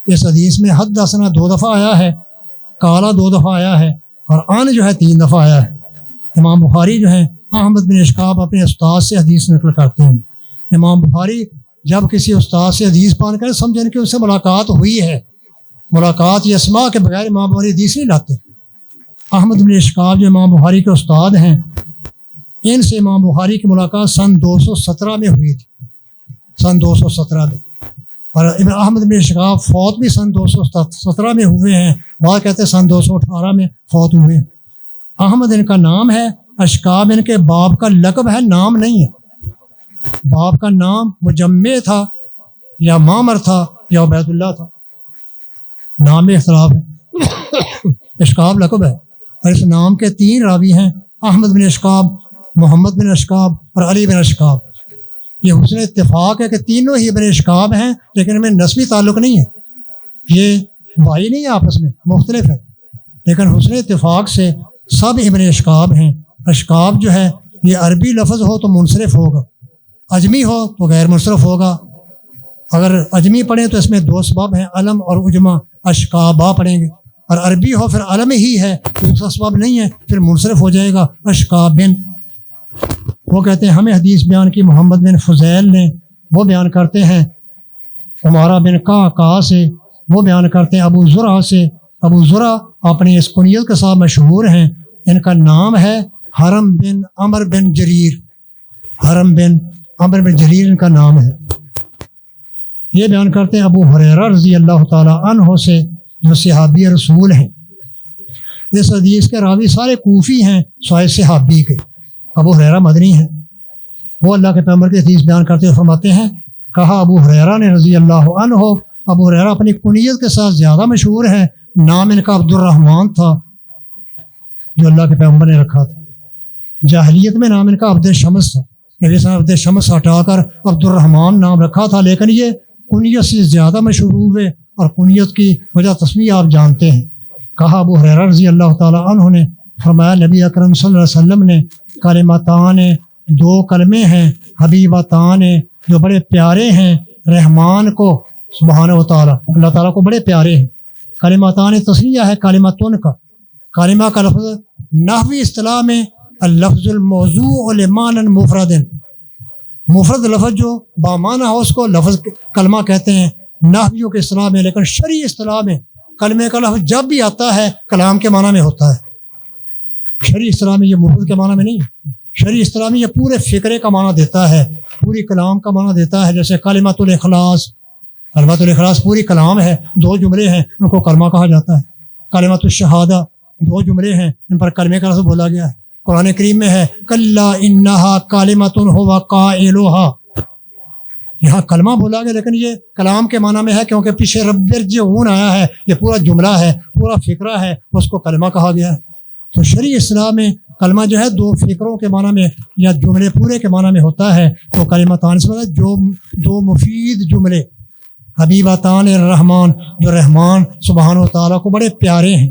اس حدیث میں حدثنا 2 دفعہ آیا ہے، قال 2 دفعہ آیا ہے، اور ان جو ہے 3 دفعہ آیا ہے۔ امام بخاری جو ہے احمد بن اشقاب اپنے استاد سے حدیث نقل کرتے ہیں۔ امام بخاری جب کسی استاد سے حدیث پان کریں سمجھیں کہ اس سے ملاقات ہوئی ہے، ملاقات یا سماع کے بغیر امام بخاری حدیث نہیں لاتے۔ احمد بن اشقاب جو امام بخاری کے استاد ہیں، ان سے امام بخاری کی ملاقات سن 217 میں ہوئی تھی، سن 217 میں، اور احمد بن اشقاب فوت بھی سن 217 میں ہوئے ہیں، بعض کہتے ہیں سن 218 میں فوت ہوئے ہیں۔ احمد ان کا نام ہے، اشقاب ان کے باپ کا لقب ہے، نام نہیں ہے۔ باپ کا نام مجمع تھا یا معمر تھا یا عبید اللہ تھا، نام میں اختلاف ہے۔ اشقاب لقب ہے، اور اس نام کے 3 راوی ہیں، احمد بن اشقاب، محمد بن اشقاب اور علی بن اشقاب۔ یہ حسن اتفاق ہے کہ تینوں ہی ابن اشقاب ہیں، لیکن ان میں نسبی تعلق نہیں ہے، یہ بھائی نہیں ہے، آپس میں مختلف ہے، لیکن حسن اتفاق سے سب ابن اشقاب ہیں۔ اشقاب جو ہے یہ عربی لفظ ہو تو منصرف ہوگا، عجمی ہو تو غیر منصرف ہوگا۔ اگر عجمی پڑھیں تو اس میں 2 سبب ہیں، علم اور عجمہ، اشقابا پڑھیں گے، اور عربی ہو پھر علم ہی ہے، دوسرا سبب نہیں ہے، پھر منصرف ہو جائے گا اشقابن۔ وہ کہتے ہیں ہمیں حدیث بیان کی محمد بن فضیل نے، وہ بیان کرتے ہیں عمارہ بن کا سے، وہ بیان کرتے ہیں ابو زرع سے۔ ابو زرع اپنی اس کنیت کے ساتھ مشہور ہیں، ان کا نام ہے حرم بن عمر بن جریر، حرم بن عمر بن جریر ان کا نام ہے۔ یہ بیان کرتے ہیں ابو ہریرہ رضی اللہ تعالی عنہ سے، جو صحابی رسول ہیں۔ اس حدیث کے راوی سارے کوفی ہیں سوائے صحابی کے، ابو ہریرہ مدنی ہیں۔ وہ اللہ کے پیغمبر کی حدیث بیان کرتے ہوئے فرماتے ہیں، کہا ابو ہریرہ نے رضی اللہ عنہ، ابو ہریرہ اپنی کنیت کے ساتھ زیادہ مشہور ہے، نام ان کا عبد الرحمن تھا، جو اللہ کے پیغمبر نے رکھا تھا۔ جاہلیت میں نام ان کا عبد شمس تھا، نبی صلی اللہ علیہ وسلم عبد شمس ہٹا کر عبد الرحمن نام رکھا تھا، لیکن یہ کنیت سے زیادہ مشہور ہوئے، اور کنیت کی وجہ تسمیہ آپ جانتے ہیں۔ کہا ابو ہریرہ رضی اللہ تعالیٰ عنہ نے فرمایا، نبی اکرم صلی اللہ علیہ وسلم نے کلمتان، 2 کلمے ہیں، حبیبتان جو بڑے پیارے ہیں، رحمان کو سبحانہ و تعالیٰ، اللہ تعالیٰ کو بڑے پیارے ہیں۔ کلمتان تسمیہ ہے کلمتن کا، کلمہ کا لفظ نحوی اصطلاح میں اللفظ الموضوع لمعنی مفرد، مفرد لفظ جو بامعنی ہو اس کو لفظ کلمہ کہتے ہیں نحویوں کے اصطلاح میں، لیکن شرعی اصطلاح میں کلمے کا لفظ جب بھی آتا ہے کلام کے معنی میں ہوتا ہے۔ شرعی اصطلاح میں یہ مفرد کے معنی میں نہیں، شرعی اصطلاح میں یہ پورے فکرے کا معنی دیتا ہے، پوری کلام کا معنی دیتا ہے۔ جیسے کلمۃ الاخلاص، کلمۃ الاخلاص پوری کلام ہے، 2 جملے ہیں، ان کو کلمہ کہا جاتا ہے۔ کلمۃ الشہادہ 2 جملے ہیں، ان پر کلمے کا لفظ بولا گیا ہے۔ قرآن کریم میں ہے کلا انہا کلمۃ هو قائلها، یہاں کلمہ بولا گیا، لیکن یہ کلام کے معنی میں ہے، کیونکہ پیچھے رب ارجعون آیا ہے، یہ پورا جملہ ہے، پورا فقرہ ہے، اس کو کلمہ کہا گیا ہے۔ تو شرعی اصطلاح میں کلمہ جو ہے 2 فقروں کے معنی میں یا جملے پورے کے معنی میں ہوتا ہے، تو کلمتان سے مطلب جو 2 مفید جملے، حبیبتان الرحمن جو رحمان سبحانہ و تعالیٰ کو بڑے پیارے ہیں،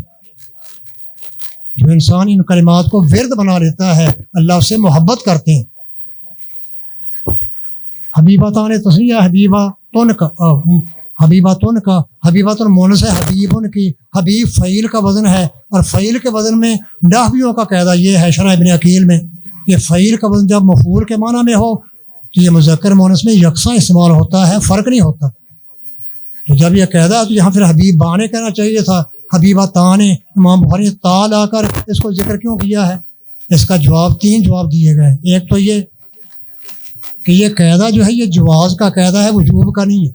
جو انسان ان کلمات کو ورد بنا لیتا ہے، اللہ سے محبت کرتے ہیں۔ حبیبتان تسمیہ حبیبتن کا، حبیبتن کا، حبیبتن مونس ہے، حبیبن کی، حبیب فعیل کا وزن ہے، اور فعیل کے وزن میں نحویوں کا قاعدہ یہ ہے شرح ابن عقیل میں کہ فعیل کا وزن جب مفعول کے معنی میں ہو تو یہ مذکر مونس میں یکساں استعمال ہوتا ہے، فرق نہیں ہوتا۔ تو جب یہ قاعدہ تو یہاں پھر حبیب بانے کہنا چاہیے تھا، حبیبہ تانے. امام بخاری نے تا لا کر اس کو ذکر کیوں کیا ہے؟ اس کا جواب 3 جواب دیے گئے. ایک تو یہ کہ یہ قاعدہ جو ہے یہ جواز کا قاعدہ ہے، وجوب کا نہیں ہے.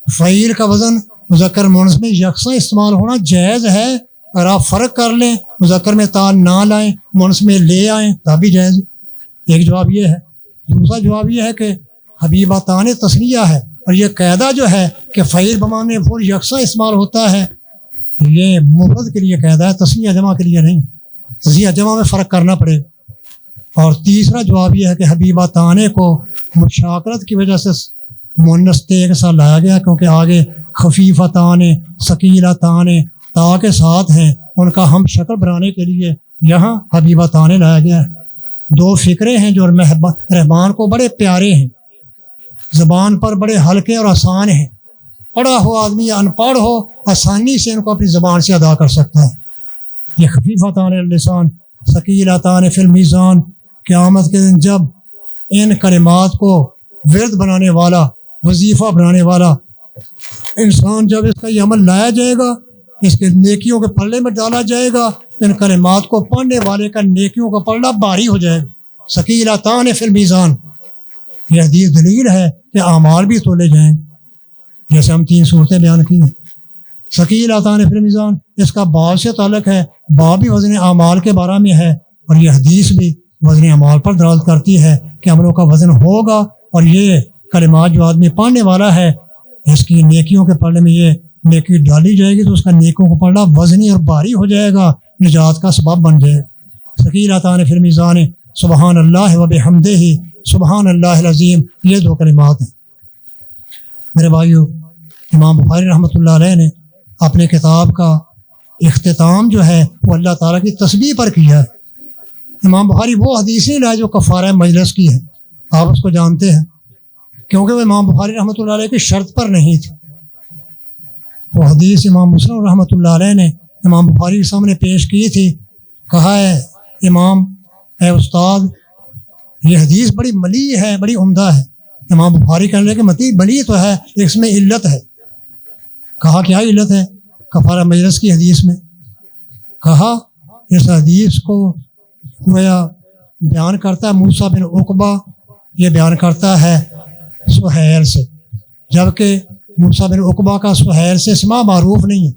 فعیل کا وزن مذکر مؤنث میں یکساں استعمال ہونا جائز ہے. اگر آپ فرق کر لیں، مذکر میں تا نہ لائیں، مؤنث میں لے آئیں، تب بھی جائز. ایک جواب یہ ہے. دوسرا جواب یہ ہے کہ حبیبہ تانے تثنیہ ہے، اور یہ قاعدہ جو ہے کہ فعیل بمعنی مفعول یکساں استعمال ہوتا ہے، یہ مفرد کے لیے قاعدہ ہے، تثنیہ جمع کے لیے نہیں. تثنیہ جمع میں فرق کرنا پڑے. اور تیسرا جواب یہ ہے کہ حبیبہ تانے کو مشاکرت کی وجہ سے مؤنث تے کے ساتھ لایا گیا، کیونکہ آگے خفیفہ تانے، ثقیلہ تانے تا کے ساتھ ہیں، ان کا ہم شکل بنانے کے لیے یہاں حبیبہ تانے لایا گیا ہے. 2 فقرے ہیں جو رحمان کو بڑے پیارے ہیں، زبان پر بڑے ہلکے اور آسان ہیں. پڑھا ہو آدمی یا ان پڑھ ہو آسانی سے ان کو اپنی زبان سے ادا کر سکتا ہے. یہ خفیفتان اللسان ثقیلتان فی المیزان. قیامت کے دن جب ان کلمات کو ورد بنانے والا، وظیفہ بنانے والا انسان، جب اس کا یہ عمل لایا جائے گا، اس کے نیکیوں کے پلڑے میں ڈالا جائے گا، ان کلمات کو پڑھنے والے کا نیکیوں کا پلڑا بھاری ہو جائے گا. ثقیلتان فی المیزان. یہ حدیث دلیل ہے کہ اعمال بھی تولے جائیں، جیسے ہم 3 صورتیں بیان کی ہیں. ثقیلتان فی المیزان اس کا باب سے تعلق ہے. باب بھی وزن اعمال کے بارے میں ہے، اور یہ حدیث بھی وزن اعمال پر دلالت کرتی ہے کہ عملوں کا وزن ہوگا، اور یہ کلمات جو آدمی پڑھنے والا ہے اس کی نیکیوں کے پلڑے میں یہ نیکی ڈالی جائے گی، تو اس کا نیکیوں کا پلڑا وزنی اور بھاری ہو جائے گا، نجات کا سبب بن جائے گا. ثقیلتان فی المیزان سبحان اللہ و بحمدہ سبحان اللہ العظیم. یہ 2 کلمات ہیں. میرے بھائیو، امام بخاری رحمۃ اللہ علیہ نے اپنے کتاب کا اختتام جو ہے وہ اللہ تعالیٰ کی تسبیح پر کیا ہے. امام بخاری وہ حدیث نہیں لائے جو کفارہ مجلس کی ہے، آپ اس کو جانتے ہیں، کیونکہ وہ امام بخاری رحمۃ اللہ علیہ کی شرط پر نہیں تھی. وہ حدیث امام مسلم رحمۃ اللہ علیہ نے امام بخاری کے سامنے پیش کی تھی. کہا ہے امام، اے استاد، یہ حدیث بڑی ملی ہے، بڑی عمدہ ہے. امام بخاری کہنے لگے کہ ملی تو ہے، اس میں علت ہے. کہا کیا علت ہے؟ کفارہ مجلس کی حدیث میں. کہا اس حدیث کو گویا بیان کرتا ہے موسیٰ بن عقبہ، یہ بیان کرتا ہے سہیل سے، جبکہ موسیٰ بن عقبہ کا سہیل سے سما معروف نہیں ہے.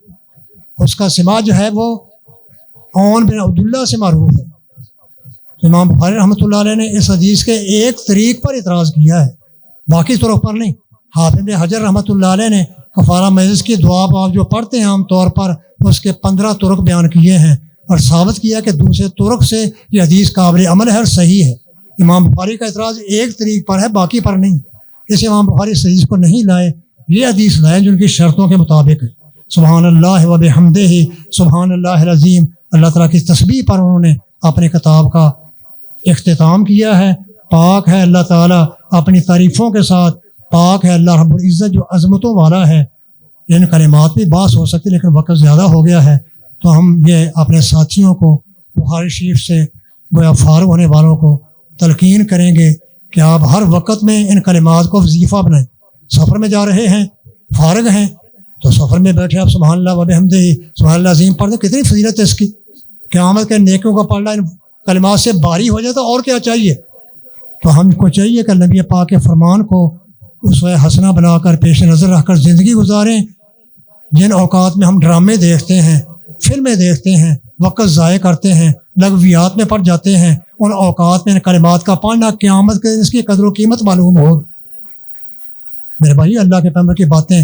اس کا سما جو ہے وہ عون بن عبداللہ سے معروف ہے. امام بخاری رحمۃ اللہ علیہ نے اس حدیث کے ایک طریق پر اعتراض کیا ہے، باقی طرق پر نہیں. حافظ حجر رحمۃ اللہ علیہ نے کفارہ مجلس کی دعا آپ جو پڑھتے ہیں عام طور پر، اس کے 15 طرق بیان کیے ہیں، اور ثابت کیا کہ دوسرے طرق سے یہ حدیث قابل عمل ہے اور صحیح ہے. امام بخاری کا اعتراض ایک طریق پر ہے، باقی پر نہیں. اس امام بخاری اس حدیث کو نہیں لائے، یہ حدیث لائے جو ان کی شرطوں کے مطابق ہے. سبحان اللہ و بحمدہ سبحان اللہ العظیم. اللہ تعالیٰ کی تسبیح پر انہوں نے اپنے کتاب کا اختتام کیا ہے. پاک ہے اللہ تعالیٰ اپنی تعریفوں کے ساتھ، پاک ہے اللہ رب العزت جو عظمتوں والا ہے. ان کلمات بھی بحث ہو سکتی، لیکن وقت زیادہ ہو گیا ہے، تو ہم یہ اپنے ساتھیوں کو بخاری شریف سے گویا فارغ ہونے والوں کو تلقین کریں گے کہ آپ ہر وقت میں ان کلمات کو وظیفہ بنائیں. سفر میں جا رہے ہیں، فارغ ہیں، تو سفر میں بیٹھے آپ سبحان اللہ و بحمدہ سبحان اللہ عظیم پڑھ دیں. کتنی فضیلت ہے اس کی. قیامت کے نیکیوں کا پلڑا ان کلمات سے بھاری ہو جائے تو اور کیا چاہیے. تو ہم کو چاہیے کہ نبی پاک کے فرمان کو اسوہ حسنہ بنا کر پیش نظر رکھ کر زندگی گزاریں. جن اوقات میں ہم ڈرامے دیکھتے ہیں، فلمیں دیکھتے ہیں، وقت ضائع کرتے ہیں، لغویات میں پڑ جاتے ہیں، ان اوقات میں ان کلمات کا پڑھنا قیامت کے اس کی قدر و قیمت معلوم ہوگی. میرے بھائی، اللہ کے پیغمبر کی باتیں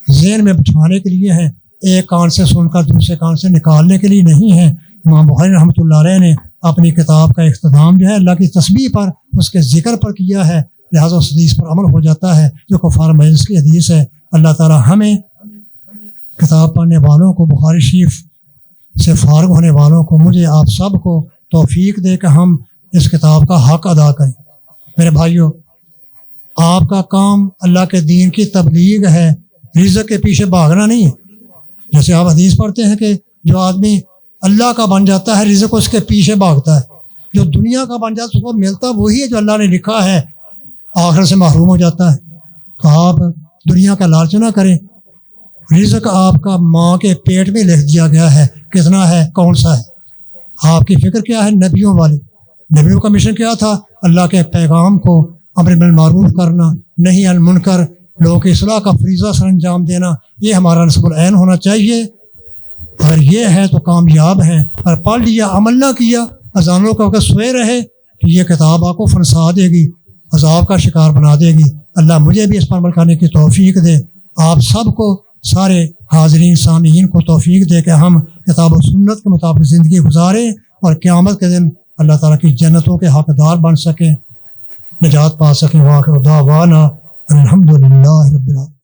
ذہن میں بٹھانے کے لیے ہیں، ایک کان سے سن کر دوسرے کان سے نکالنے کے لیے نہیں ہیں. امام بخاری رحمۃ اللہ علیہ نے اپنی کتاب کا اختتام جو ہے اللہ کی تسبیح پر، اس کے ذکر پر کیا ہے، لہٰذا اس حدیث پر عمل ہو جاتا ہے جو کفارہ مجلس کی حدیث ہے. اللہ تعالی ہمیں کتاب پڑھنے والوں کو، بخاری شریف سے فارغ ہونے والوں کو، مجھے آپ سب کو توفیق دے کہ ہم اس کتاب کا حق ادا کریں. میرے بھائیوں، آپ کا کام اللہ کے دین کی تبلیغ ہے، رزق کے پیچھے بھاگنا نہیں ہے. جیسے آپ حدیث پڑھتے ہیں کہ جو آدمی اللہ کا بن جاتا ہے رزق اس کے پیچھے بھاگتا ہے، جو دنیا کا بن جاتا ہے اس کو ملتا وہی ہے جو اللہ نے لکھا ہے، آخرت سے محروم ہو جاتا ہے. تو آپ دنیا کا لالچ نہ کریں، رزق آپ کا ماں کے پیٹ میں لکھ دیا گیا ہے، کتنا ہے، کون سا ہے؟ آپ کی فکر کیا ہے؟ نبیوں والی، نبیوں کا مشن کیا تھا؟ اللہ کے پیغام کو امر بالمعروف کرنا، نہیں عن المنکر، لوگوں کی اصلاح کا فریضہ سر انجام دینا، یہ ہمارا نصب العین ہونا چاہیے۔ اگر یہ ہے تو کامیاب ہیں، اور پڑھ لیا عمل نہ کیا، اذانوں کا وقت سوئے رہے، تو یہ کتاب آپ کو فنسا دے گی، عذاب کا شکار بنا دے گی۔ اللہ مجھے بھی اس پر عمل کرنے کی توفیق دے، آپ سب کو، سارے حاضرین سامعین کو توفیق دے کہ ہم کتاب و سنت کے مطابق زندگی گزاریں اور قیامت کے دن اللہ تعالیٰ کی جنتوں کے حقدار بن سکیں، نجات پا سکیں۔ وآخر دعوانا الحمدللہ رب العالمین۔